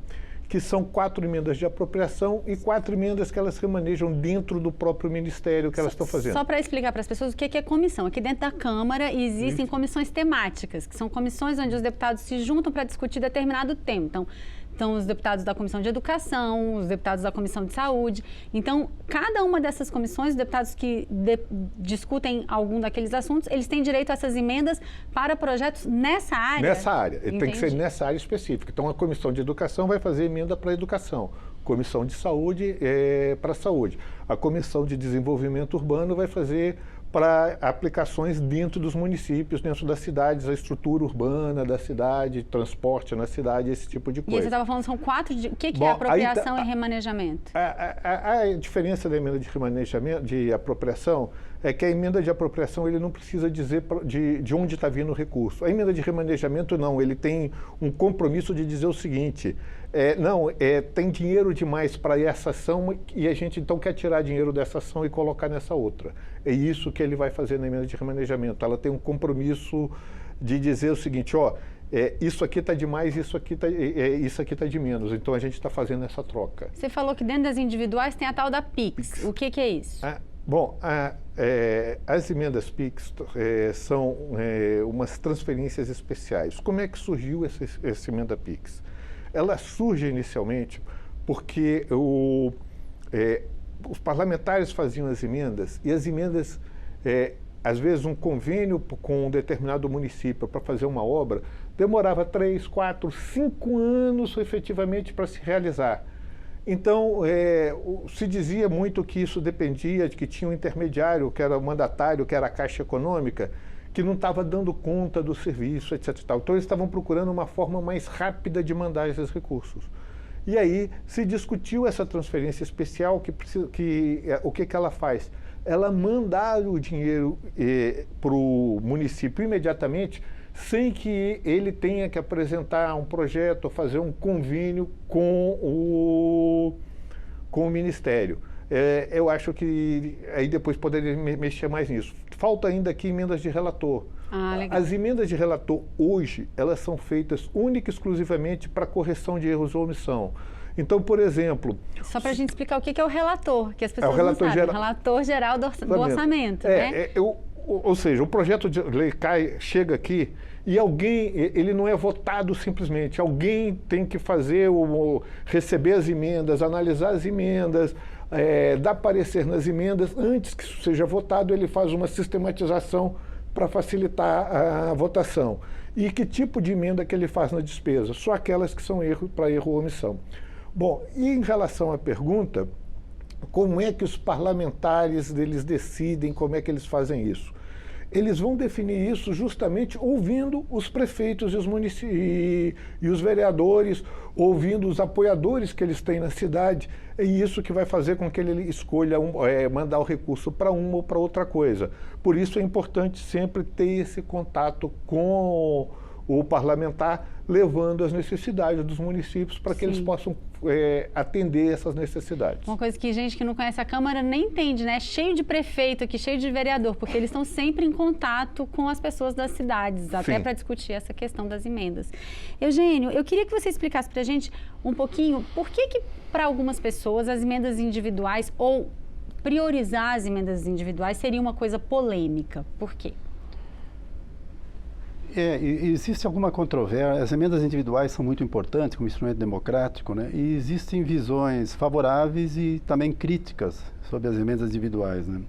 que são 4 emendas de apropriação e 4 emendas que elas remanejam dentro do próprio ministério que elas estão fazendo. Só para explicar para as pessoas o que é comissão. Aqui dentro da Câmara existem comissões temáticas, que são comissões onde os deputados se juntam para discutir determinado tema. Então, os deputados da Comissão de Educação, os deputados da Comissão de Saúde. Então, cada uma dessas comissões, os deputados que discutem algum daqueles assuntos, eles têm direito a essas emendas para projetos nessa área? Nessa área. Tem que ser nessa área específica. Então, a Comissão de Educação vai fazer emenda para a educação. Comissão de Saúde para a saúde. A Comissão de Desenvolvimento Urbano vai fazer para aplicações dentro dos municípios, dentro das cidades, a estrutura urbana da cidade, transporte na cidade, esse tipo de coisa. E você estava falando, são 4... O que é apropriação e remanejamento? A diferença da emenda de remanejamento, de apropriação, é que a emenda de apropriação ele não precisa dizer de onde está vindo o recurso. A emenda de remanejamento não, ele tem um compromisso de dizer o seguinte, tem dinheiro demais para essa ação e a gente então quer tirar dinheiro dessa ação e colocar nessa outra. É isso que ele vai fazer na emenda de remanejamento. Ela tem um compromisso de dizer o seguinte, isso aqui está de mais, isso aqui está de menos. Então a gente está fazendo essa troca. Você falou que dentro das individuais tem a tal da PIX. O que é isso? As emendas PIX são umas transferências especiais. Como é que surgiu essa emenda PIX? Ela surge inicialmente porque os parlamentares faziam as emendas e as emendas às vezes, um convênio com um determinado município para fazer uma obra, demorava 3, 4, 5 anos efetivamente para se realizar. Então, se dizia muito que isso dependia de que tinha um intermediário, que era o mandatário, que era a Caixa Econômica, que não estava dando conta do serviço, etc. Então, eles estavam procurando uma forma mais rápida de mandar esses recursos. E aí se discutiu essa transferência especial, o que ela faz? Ela manda o dinheiro para o município imediatamente, sem que ele tenha que apresentar um projeto ou fazer um convênio com o Ministério. Eu acho que aí depois poderia mexer mais nisso. Falta ainda aqui emendas de relator. Legal. As emendas de relator hoje, elas são feitas única e exclusivamente para correção de erros ou omissão. Então, por exemplo... Só para a gente explicar o que é o relator, que as pessoas o relator não sabem. Geral, Relator geral do orçamento, né? Ou seja, o projeto de lei chega aqui e alguém, ele não é votado simplesmente. Alguém tem que receber as emendas, analisar as emendas, dar parecer nas emendas. Antes que isso seja votado, ele faz uma sistematização para facilitar a votação. E que tipo de emenda que ele faz na despesa? Só aquelas que são para erro ou omissão. Bom, e em relação à pergunta, como é que os parlamentares eles decidem, como é que eles fazem isso? Eles vão definir isso justamente ouvindo os prefeitos e os vereadores, ouvindo os apoiadores que eles têm na cidade. É isso que vai fazer com que ele escolha mandar o recurso para uma ou para outra coisa. Por isso é importante sempre ter esse contato com o parlamentar, levando as necessidades dos municípios para que eles possam atender essas necessidades. Uma coisa que gente que não conhece a Câmara nem entende, né? Cheio de prefeito aqui, cheio de vereador, porque eles estão sempre em contato com as pessoas das cidades, até para discutir essa questão das emendas. Eugênio, eu queria que você explicasse para a gente um pouquinho por que para algumas pessoas as emendas individuais ou priorizar as emendas individuais seria uma coisa polêmica. Por quê? Existe alguma controvérsia. As emendas individuais são muito importantes como instrumento democrático, né? E existem visões favoráveis e também críticas sobre as emendas individuais, né?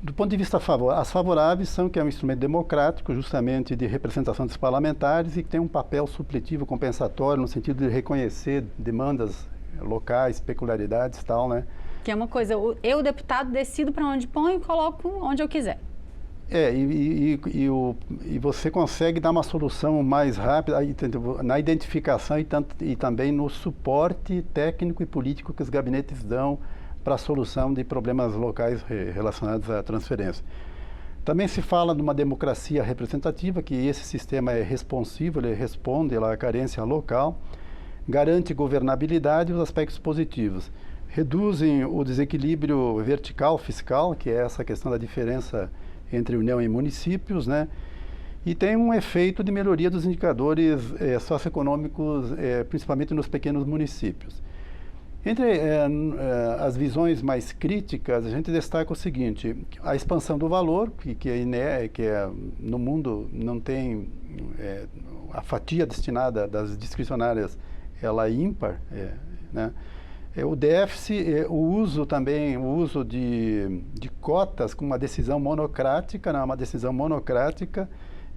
Do ponto de vista favorável, as favoráveis são que é um instrumento democrático, justamente de representação dos parlamentares e que tem um papel supletivo, compensatório, no sentido de reconhecer demandas locais, peculiaridades e tal, né? Que é uma coisa, eu, deputado, decido para onde ponho e coloco onde eu quiser. E você consegue dar uma solução mais rápida na identificação e também no suporte técnico e político que os gabinetes dão para a solução de problemas locais relacionados à transferência. Também se fala de uma democracia representativa, que esse sistema é responsivo, ele responde à carência local, garante governabilidade e os aspectos positivos. Reduzem o desequilíbrio vertical fiscal, que é essa questão da diferença entre União e municípios, né? E tem um efeito de melhoria dos indicadores socioeconômicos, principalmente nos pequenos municípios. Entre as visões mais críticas, a gente destaca o seguinte: a expansão do valor, que no mundo não tem a fatia destinada das discricionárias, ela é ímpar, né? O déficit, o uso de cotas com uma decisão monocrática, não, uma decisão monocrática,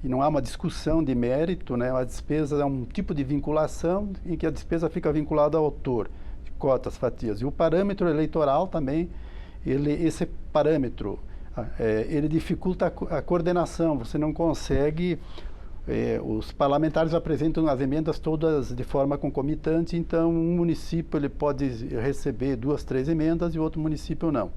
e não há uma discussão de mérito, né? A despesa é um tipo de vinculação em que a despesa fica vinculada ao autor, de cotas, fatias. E o parâmetro eleitoral também, esse parâmetro, ele dificulta a coordenação, você não consegue... os parlamentares apresentam as emendas todas de forma concomitante, então um município ele pode receber 2, 3 emendas e o outro município não.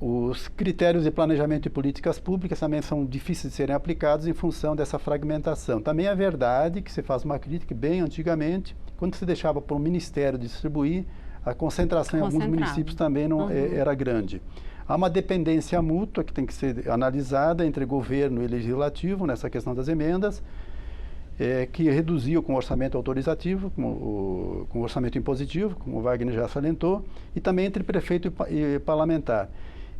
Os critérios de planejamento e políticas públicas também são difíceis de serem aplicados em função dessa fragmentação. Também é verdade que se faz uma crítica, bem antigamente, quando se deixava para o Ministério distribuir, a concentração em alguns municípios também não era grande. Há uma dependência mútua que tem que ser analisada entre governo e legislativo nessa questão das emendas, que reduziu com o orçamento autorizativo, com o orçamento impositivo, como o Wagner já salientou, e também entre prefeito e parlamentar.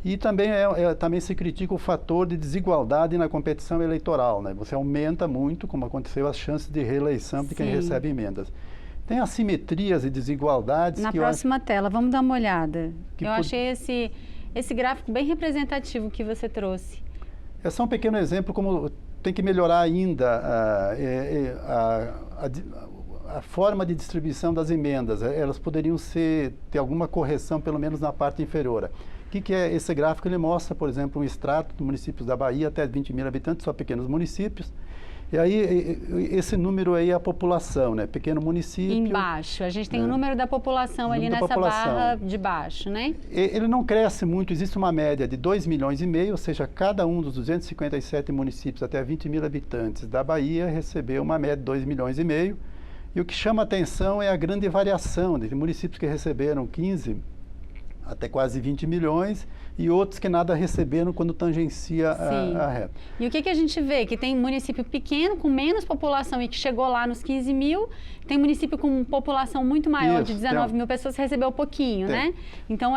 E também, também se critica o fator de desigualdade na competição eleitoral, né? Você aumenta muito, como aconteceu, as chances de reeleição de quem recebe emendas. tem assimetrias e desigualdades. Na que próxima tela, vamos dar uma olhada. Eu pod- achei esse gráfico bem representativo que você trouxe. É só um pequeno exemplo como tem que melhorar ainda a forma de distribuição das emendas. Elas poderiam ter alguma correção, pelo menos na parte inferior. O que é esse gráfico? Ele mostra, por exemplo, um extrato de municípios da Bahia até 20 mil habitantes, só pequenos municípios. E aí, esse número aí é a população, né? Pequeno município. Embaixo, a gente tem o número da população ali nessa barra de baixo, né? Ele não cresce muito, existe uma média de 2,5 milhões, ou seja, cada um dos 257 municípios até 20 mil habitantes da Bahia recebeu uma média de 2,5 milhões. E o que chama atenção é a grande variação de municípios que receberam 15 até quase 20 milhões e outros que nada receberam quando tangencia a reta. E o que a gente vê? Que tem município pequeno, com menos população e que chegou lá nos 15 mil, tem município com população muito maior, de 19 mil pessoas, que recebeu pouquinho, né? Então,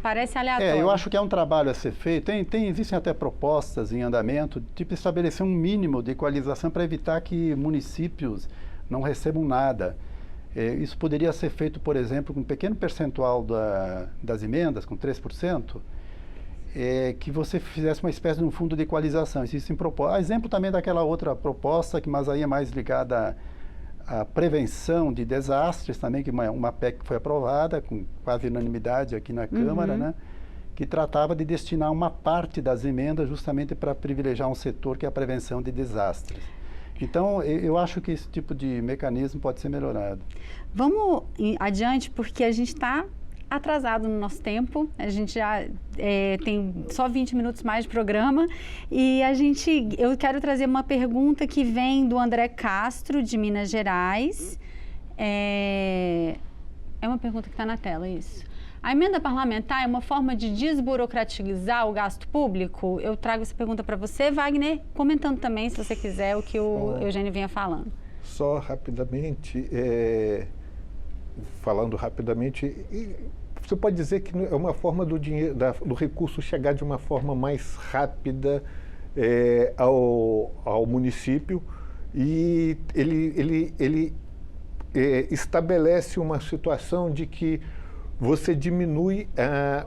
parece aleatório. Eu acho que é um trabalho a ser feito. Existem até propostas em andamento, tipo estabelecer um mínimo de equalização para evitar que municípios não recebam nada. Isso poderia ser feito, por exemplo, com um pequeno percentual das emendas, com 3%, que você fizesse uma espécie de um fundo de equalização. Existem propostas. Exemplo também daquela outra proposta, mas aí é mais ligada à prevenção de desastres também, que uma PEC que foi aprovada com quase unanimidade aqui na Câmara, né? Que tratava de destinar uma parte das emendas justamente para privilegiar um setor que é a prevenção de desastres. Então, eu acho que esse tipo de mecanismo pode ser melhorado. Vamos adiante, porque a gente está atrasado no nosso tempo. A gente já tem só 20 minutos mais de programa. E eu quero trazer uma pergunta que vem do André Castro, de Minas Gerais. É uma pergunta que está na tela, isso. A emenda parlamentar é uma forma de desburocratizar o gasto público? Eu trago essa pergunta para você, Wagner, comentando também, se você quiser, o que o Eugênio vinha falando. Só rapidamente, falando rapidamente, você pode dizer que é uma forma do recurso chegar de uma forma mais rápida ao município, e ele estabelece uma situação de que você diminui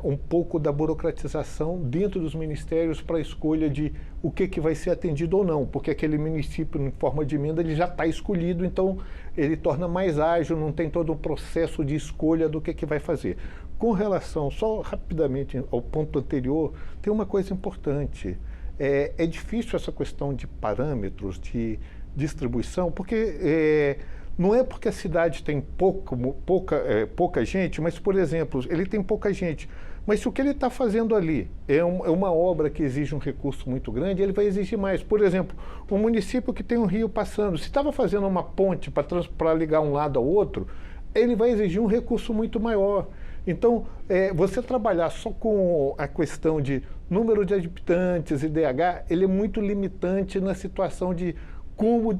um pouco da burocratização dentro dos ministérios para a escolha de o que vai ser atendido ou não, porque aquele município, em forma de emenda, ele já está escolhido, então ele torna mais ágil, não tem todo um processo de escolha do que vai fazer. Com relação, só rapidamente ao ponto anterior, tem uma coisa importante. É difícil essa questão de parâmetros, de distribuição, porque não é porque a cidade tem pouca gente, mas, por exemplo, ele tem pouca gente. Mas se o que ele está fazendo ali é uma obra que exige um recurso muito grande, ele vai exigir mais. Por exemplo, um município que tem um rio passando, se estava fazendo uma ponte para ligar um lado ao outro, ele vai exigir um recurso muito maior. Então, você trabalhar só com a questão de número de habitantes, IDH, ele é muito limitante na situação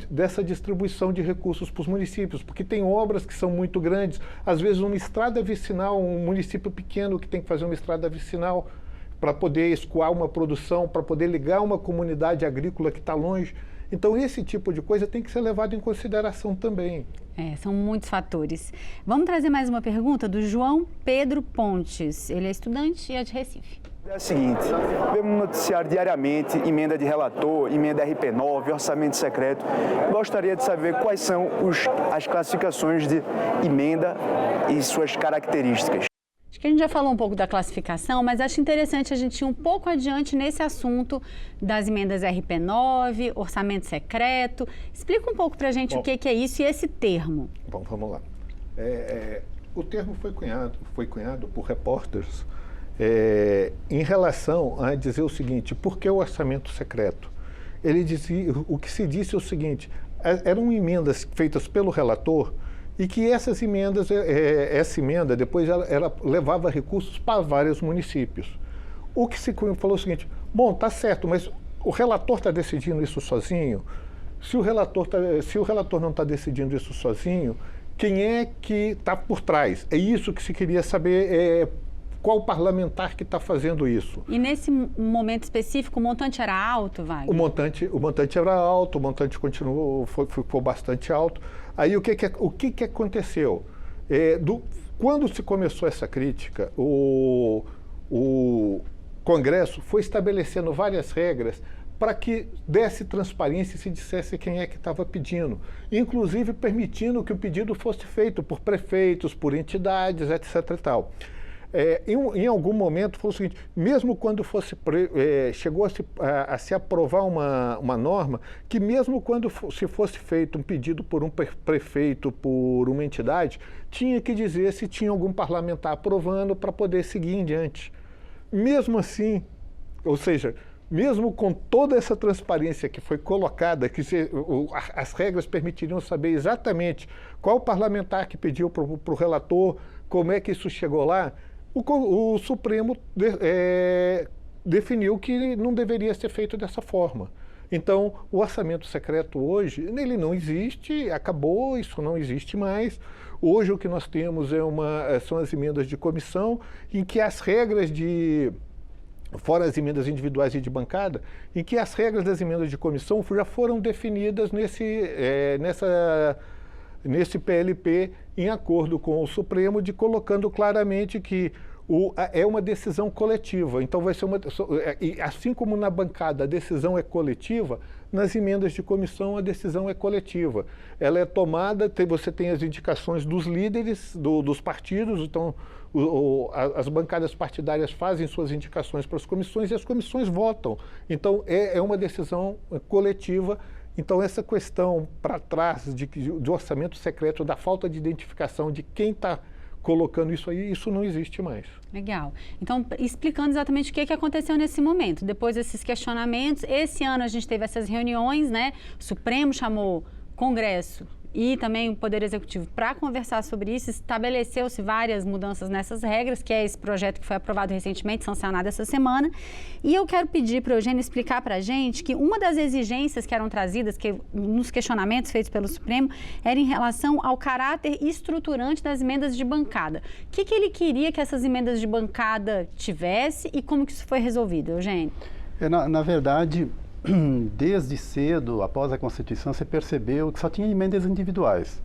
dessa distribuição de recursos para os municípios, porque tem obras que são muito grandes, às vezes uma estrada vicinal, um município pequeno que tem que fazer uma estrada vicinal para poder escoar uma produção, para poder ligar uma comunidade agrícola que está longe. Então, esse tipo de coisa tem que ser levado em consideração também. São muitos fatores. Vamos trazer mais uma pergunta do João Pedro Pontes. Ele é estudante e é de Recife. É o seguinte, vemos noticiar diariamente emenda de relator, emenda RP9, orçamento secreto. Gostaria de saber quais são as classificações de emenda e suas características. Acho que a gente já falou um pouco da classificação, mas acho interessante a gente ir um pouco adiante nesse assunto das emendas RP9, orçamento secreto. Explica um pouco para a gente o que é isso e esse termo. Bom, vamos lá. O termo foi cunhado por repórteres em relação a dizer o seguinte: por que o orçamento secreto? Ele dizia, o que se disse é o seguinte: eram emendas feitas pelo relator, e que essas emendas, essa emenda depois ela levava recursos para vários municípios. O que se falou é o seguinte: bom, tá certo, mas o relator está decidindo isso sozinho? Se o relator não está decidindo isso sozinho, quem é que está por trás? É isso que se queria saber, qual parlamentar que está fazendo isso. E nesse momento específico, o montante era alto, Wagner? O montante era alto, o montante continuou, ficou bastante alto. Aí o que aconteceu? Quando se começou essa crítica, o Congresso foi estabelecendo várias regras para que desse transparência e se dissesse quem é que estava pedindo, inclusive permitindo que o pedido fosse feito por prefeitos, por entidades, etc. e tal. Em algum momento foi o seguinte, mesmo quando chegou a se aprovar uma norma, que mesmo quando se fosse feito um pedido por um prefeito, por uma entidade, tinha que dizer se tinha algum parlamentar aprovando para poder seguir em diante. Mesmo assim, ou seja, mesmo com toda essa transparência que foi colocada, que as regras permitiriam saber exatamente qual parlamentar que pediu para o relator, como é que isso chegou lá, o Supremo definiu que não deveria ser feito dessa forma. Então, o orçamento secreto hoje, ele não existe, acabou, isso não existe mais. Hoje o que nós temos são as emendas de comissão, em que as regras fora as emendas individuais e de bancada, em que as regras das emendas de comissão já foram definidas nesse PLP, em acordo com o Supremo, colocando claramente que é uma decisão coletiva. Então, vai ser assim como na bancada a decisão é coletiva, nas emendas de comissão a decisão é coletiva. Ela é tomada, você tem as indicações dos líderes dos partidos, então as bancadas partidárias fazem suas indicações para as comissões e as comissões votam. Então, é uma decisão coletiva. Então, essa questão para trás do orçamento secreto, da falta de identificação de quem está colocando isso aí, isso não existe mais. Legal. Então, explicando exatamente o que aconteceu nesse momento, depois desses questionamentos, esse ano a gente teve essas reuniões, né? O Supremo chamou Congresso e também o Poder Executivo para conversar sobre isso, estabeleceu-se várias mudanças nessas regras, que é esse projeto que foi aprovado recentemente, sancionado essa semana. E eu quero pedir para o Eugênio explicar para a gente que uma das exigências que eram trazidas, nos questionamentos feitos pelo Supremo, era em relação ao caráter estruturante das emendas de bancada. O que ele queria que essas emendas de bancada tivesse e como que isso foi resolvido, Eugênio? Na verdade, desde cedo, após a Constituição, você percebeu que só tinha emendas individuais.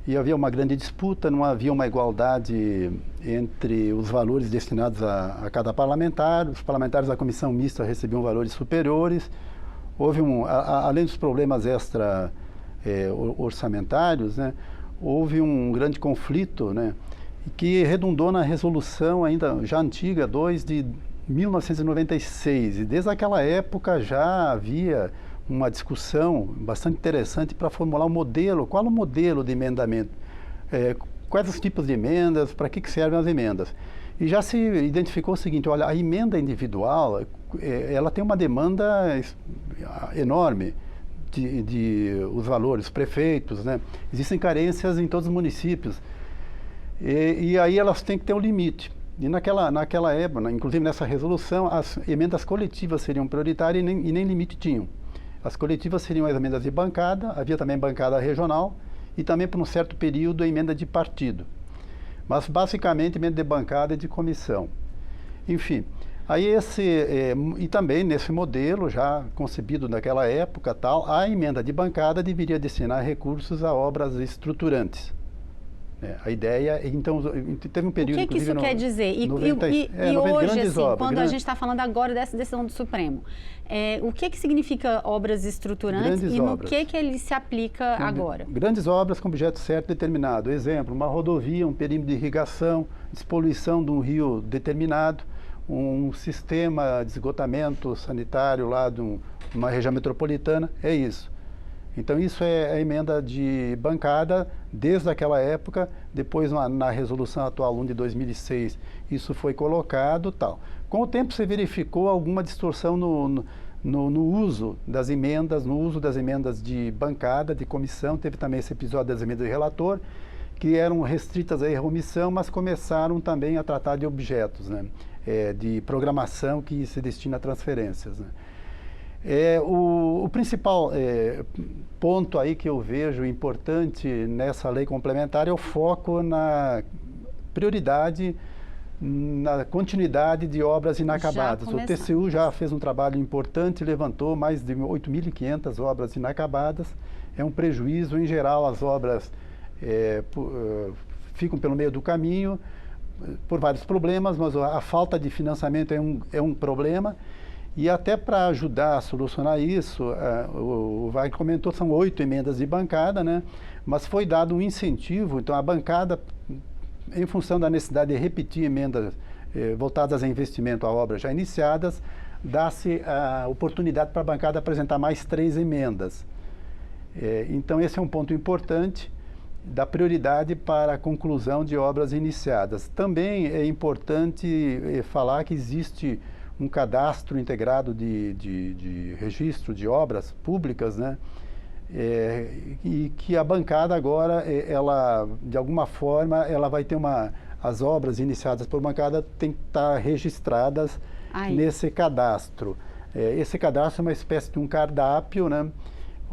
E havia uma grande disputa, não havia uma igualdade entre os valores destinados a cada parlamentar. Os parlamentares da comissão mista recebiam valores superiores. Houve além dos problemas orçamentários, né, houve um grande conflito, né, que redundou na resolução ainda já antiga, 2 de 1996, e desde aquela época já havia uma discussão bastante interessante para formular um modelo, qual o modelo de emendamento, quais os tipos de emendas, para que servem as emendas. E já se identificou o seguinte, olha, a emenda individual, ela tem uma demanda enorme de os valores, prefeitos, né? Existem carências em todos os municípios, e aí elas têm que ter um limite. E naquela época, inclusive nessa resolução, as emendas coletivas seriam prioritárias e nem limite tinham. As coletivas seriam as emendas de bancada, havia também bancada regional e também, por um certo período, a emenda de partido. Mas, basicamente, emenda de bancada e de comissão. Enfim, aí e também nesse modelo, já concebido naquela época, a emenda de bancada deveria destinar recursos a obras estruturantes. A ideia, então, teve um período... O que isso quer dizer? E hoje, assim, quando a gente está falando agora dessa decisão do Supremo, o que significa obras estruturantes e no que ele se aplica agora? Grandes obras com objeto certo determinado. Exemplo, uma rodovia, um perímetro de irrigação, despoluição de um rio determinado, um sistema de esgotamento sanitário lá de uma região metropolitana, é isso. Então, isso é a emenda de bancada desde aquela época. Depois, na resolução atual 1 de 2006, isso foi colocado, tal. Com o tempo, se verificou alguma distorção no uso das emendas, de bancada, de comissão. Teve também esse episódio das emendas de relator, que eram restritas à remissão, mas começaram também a tratar de objetos, né? De programação que se destina a transferências, né? O principal ponto aí que eu vejo importante nessa lei complementar é o foco na prioridade na continuidade de obras inacabadas. O TCU já fez um trabalho importante, levantou mais de 8.500 obras inacabadas. É um prejuízo, em geral, as obras ficam pelo meio do caminho por vários problemas, mas a falta de financiamento é um problema. E até para ajudar a solucionar isso, o Wagner comentou, são 8 emendas de bancada, né? Mas foi dado um incentivo, então a bancada, em função da necessidade de repetir emendas voltadas a investimento a obras já iniciadas, dá-se a oportunidade para a bancada apresentar mais 3 emendas. Então esse é um ponto importante, da prioridade para a conclusão de obras iniciadas. Também é importante falar que existe um cadastro integrado de registro de obras públicas, né? E que a bancada agora, ela, de alguma forma, ela vai ter as obras iniciadas por bancada têm que estar registradas nesse cadastro. Esse cadastro é uma espécie de um cardápio, né?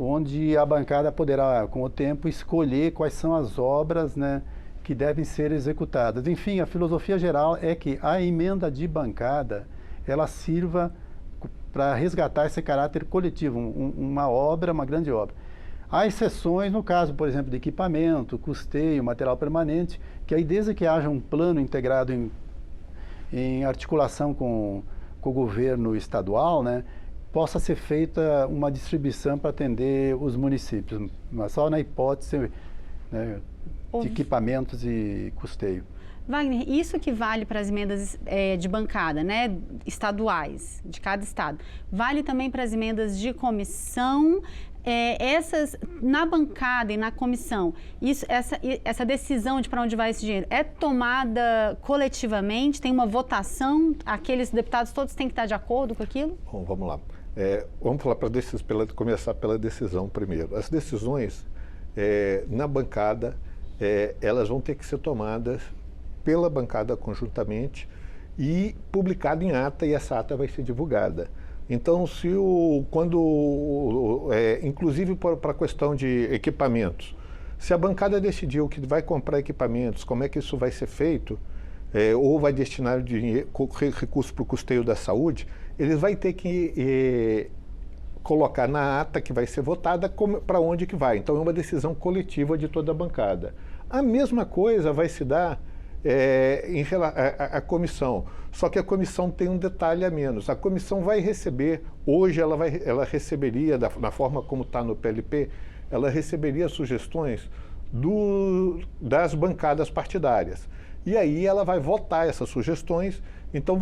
Onde a bancada poderá, com o tempo, escolher quais são as obras, né, que devem ser executadas. Enfim, a filosofia geral é que a emenda de bancada ela sirva para resgatar esse caráter coletivo, uma obra, uma grande obra. Há exceções no caso, por exemplo, de equipamento, custeio, material permanente, que aí desde que haja um plano integrado em articulação com o governo estadual, né, possa ser feita uma distribuição para atender os municípios, mas só na hipótese, né, de equipamentos e custeio. Wagner, isso que vale para as emendas de bancada, né, estaduais, de cada estado, vale também para as emendas de comissão, essas na bancada e na comissão, essa decisão de para onde vai esse dinheiro é tomada coletivamente, tem uma votação, aqueles deputados todos têm que estar de acordo com aquilo? Bom, vamos lá. Vamos falar começar pela decisão primeiro. As decisões na bancada, elas vão ter que ser tomadas pela bancada conjuntamente e publicada em ata, e essa ata vai ser divulgada. Então, inclusive para a questão de equipamentos, se a bancada decidiu que vai comprar equipamentos, como é que isso vai ser feito, ou vai destinar recursos para o custeio da saúde, eles vai ter que colocar na ata que vai ser votada para onde que vai. Então, é uma decisão coletiva de toda a bancada. A mesma coisa vai se dar a comissão, só que a comissão tem um detalhe a menos. A comissão vai receber, hoje ela receberia, da forma como está no PLP, ela receberia sugestões das bancadas partidárias. E aí ela vai votar essas sugestões. Então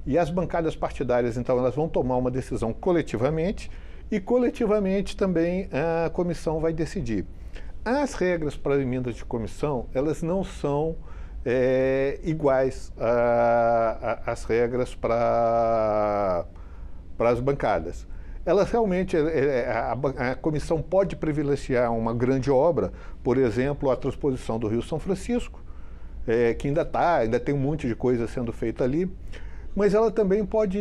e as bancadas partidárias, então, elas vão tomar uma decisão coletivamente, e coletivamente também a comissão vai decidir. As regras para emendas de comissão, elas não são iguais às regras para as bancadas. Elas realmente, a comissão pode privilegiar uma grande obra, por exemplo, a transposição do Rio São Francisco, que ainda tem um monte de coisa sendo feita ali, mas ela também pode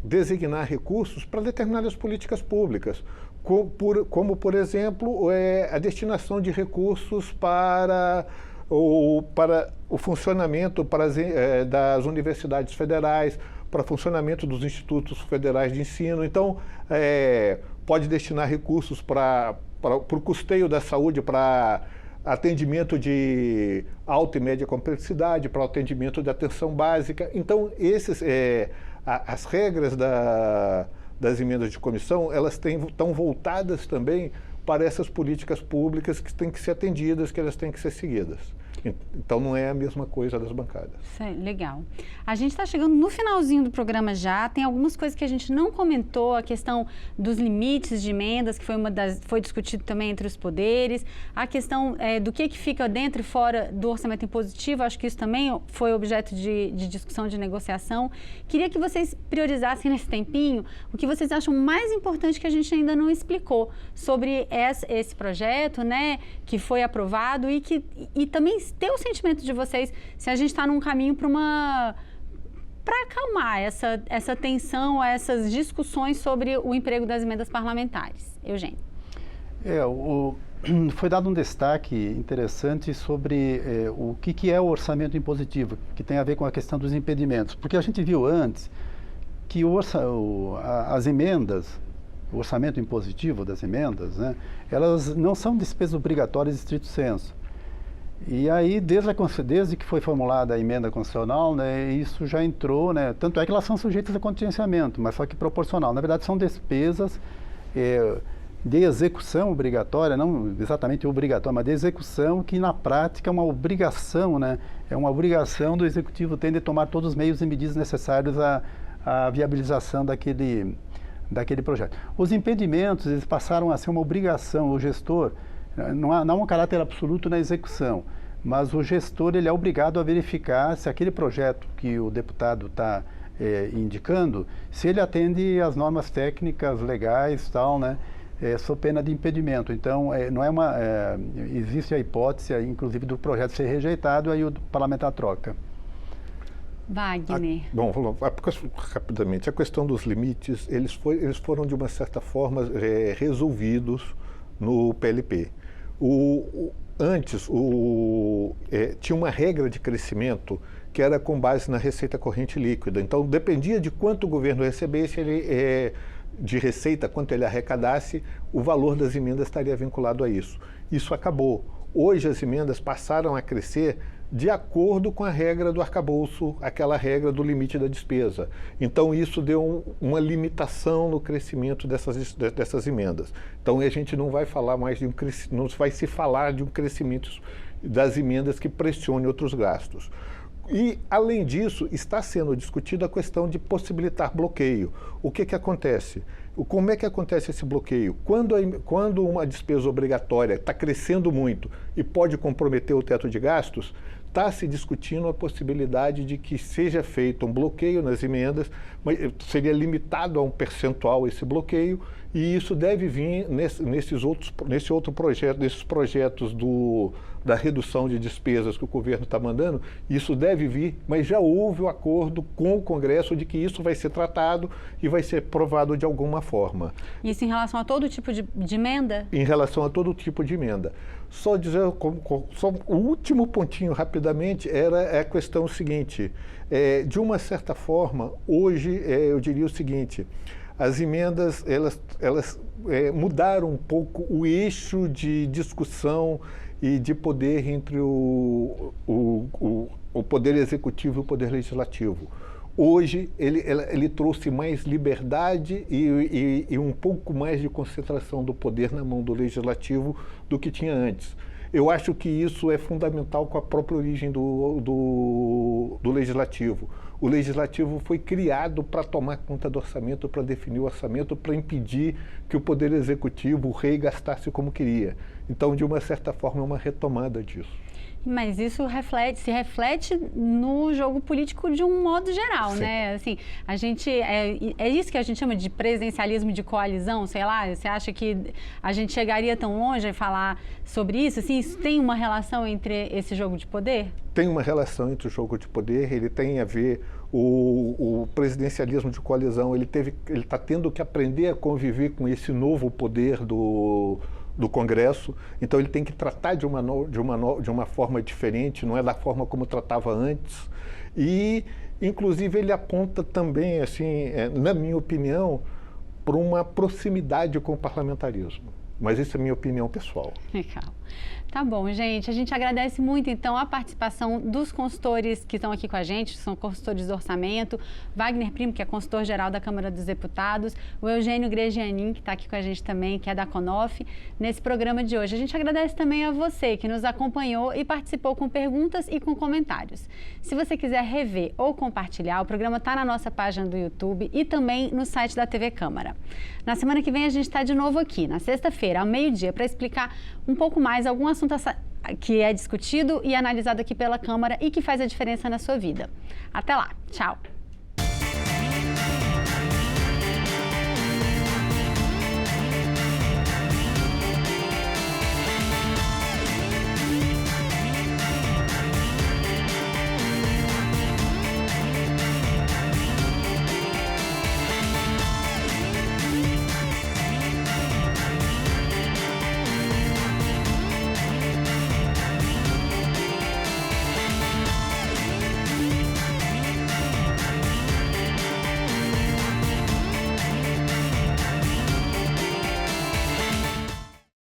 designar recursos para determinadas políticas públicas, como por exemplo, a destinação de recursos para o funcionamento das universidades federais, para o funcionamento dos institutos federais de ensino. Então, pode destinar recursos para o custeio da saúde, para atendimento de alta e média complexidade, para o atendimento de atenção básica. Então, as regras das emendas de comissão, elas estão voltadas também para essas políticas públicas que têm que ser atendidas, que elas têm que ser seguidas. Então, não é a mesma coisa das bancadas. Legal. A gente está chegando no finalzinho do programa já, tem algumas coisas que a gente não comentou, a questão dos limites de emendas, que foi discutido também entre os poderes, a questão do que fica dentro e fora do orçamento impositivo, acho que isso também foi objeto de discussão, de negociação. Queria que vocês priorizassem nesse tempinho o que vocês acham mais importante que a gente ainda não explicou sobre esse projeto, né, que foi aprovado, e também ter o sentimento de vocês se a gente está num caminho para acalmar essa tensão, essas discussões sobre o emprego das emendas parlamentares. Eugênio. foi dado um destaque interessante sobre o que é o orçamento impositivo, que tem a ver com a questão dos impedimentos. Porque a gente viu antes que as emendas, o orçamento impositivo das emendas, né, elas não são despesas obrigatórias em estrito senso. E aí, desde que foi formulada a emenda constitucional, né, isso já entrou, né, tanto é que elas são sujeitas a contingenciamento, mas só que proporcional. Na verdade, são despesas de execução obrigatória, não exatamente obrigatória, mas de execução, que na prática é uma obrigação, né, é uma obrigação do Executivo ter de tomar todos os meios e medidas necessários à viabilização daquele projeto. Os impedimentos, eles passaram a ser uma obrigação, o gestor, não há um caráter absoluto na execução, mas o gestor ele é obrigado a verificar se aquele projeto que o deputado está indicando, se ele atende às normas técnicas, legais, tal, né, sob pena de impedimento. Então, existe a hipótese, inclusive, do projeto ser rejeitado, aí o parlamentar troca. Wagner. Rapidamente, a questão dos limites, eles foram, de uma certa forma, resolvidos no PLP. Antes, tinha uma regra de crescimento que era com base na receita corrente líquida. Então, dependia de quanto o governo recebesse de receita, quanto ele arrecadasse, o valor das emendas estaria vinculado a isso. Isso acabou. Hoje, as emendas passaram a crescer de acordo com a regra do arcabouço, aquela regra do limite da despesa. Então, isso deu uma limitação no crescimento dessas emendas. Então, a gente não vai falar mais não vai se falar de um crescimento das emendas que pressione outros gastos. E, além disso, está sendo discutida a questão de possibilitar bloqueio. O que acontece? Como é que acontece esse bloqueio? Quando uma despesa obrigatória está crescendo muito e pode comprometer o teto de gastos, está se discutindo a possibilidade de que seja feito um bloqueio nas emendas, mas seria limitado a um percentual esse bloqueio, e isso deve vir nesses projetos da redução de despesas que o governo está mandando. Isso deve vir, mas já houve o acordo com o Congresso de que isso vai ser tratado e vai ser aprovado de alguma forma. Isso em relação a todo tipo de emenda? Em relação a todo tipo de emenda. Só dizer, o último pontinho rapidamente é a questão seguinte, de uma certa forma, hoje eu diria o seguinte: as emendas elas mudaram um pouco o eixo de discussão e de poder entre o poder executivo e o poder legislativo. Hoje ele trouxe mais liberdade e um pouco mais de concentração do poder na mão do legislativo do que tinha antes. Eu acho que isso é fundamental com a própria origem do legislativo. O legislativo foi criado para tomar conta do orçamento, para definir o orçamento, para impedir que o poder executivo, o rei, gastasse como queria. Então, de uma certa forma, é uma retomada disso. Mas isso se reflete no jogo político de um modo geral, sim, né? Assim, a gente é isso que a gente chama de presidencialismo de coalizão, sei lá. Você acha que a gente chegaria tão longe a falar sobre isso? Assim, isso tem uma relação entre esse jogo de poder? Tem uma relação entre o jogo de poder. Ele tem a ver o presidencialismo de coalizão. Ele está tendo que aprender a conviver com esse novo poder do Congresso, então ele tem que tratar de uma forma diferente, não é da forma como tratava antes. E, inclusive, ele aponta também, assim, na minha opinião, para uma proximidade com o parlamentarismo. Mas isso é minha opinião pessoal. Legal. Tá bom, gente. A gente agradece muito, então, a participação dos consultores que estão aqui com a gente, que são consultores do orçamento, Wagner Primo, que é consultor-geral da Câmara dos Deputados, o Eugênio Gregianin, que está aqui com a gente também, que é da CONOF, nesse programa de hoje. A gente agradece também a você, que nos acompanhou e participou com perguntas e com comentários. Se você quiser rever ou compartilhar, o programa está na nossa página do YouTube e também no site da TV Câmara. Na semana que vem, a gente está de novo aqui, na sexta-feira, ao meio-dia, para explicar um pouco mais algum assunto que é discutido e analisado aqui pela Câmara e que faz a diferença na sua vida. Até lá. Tchau.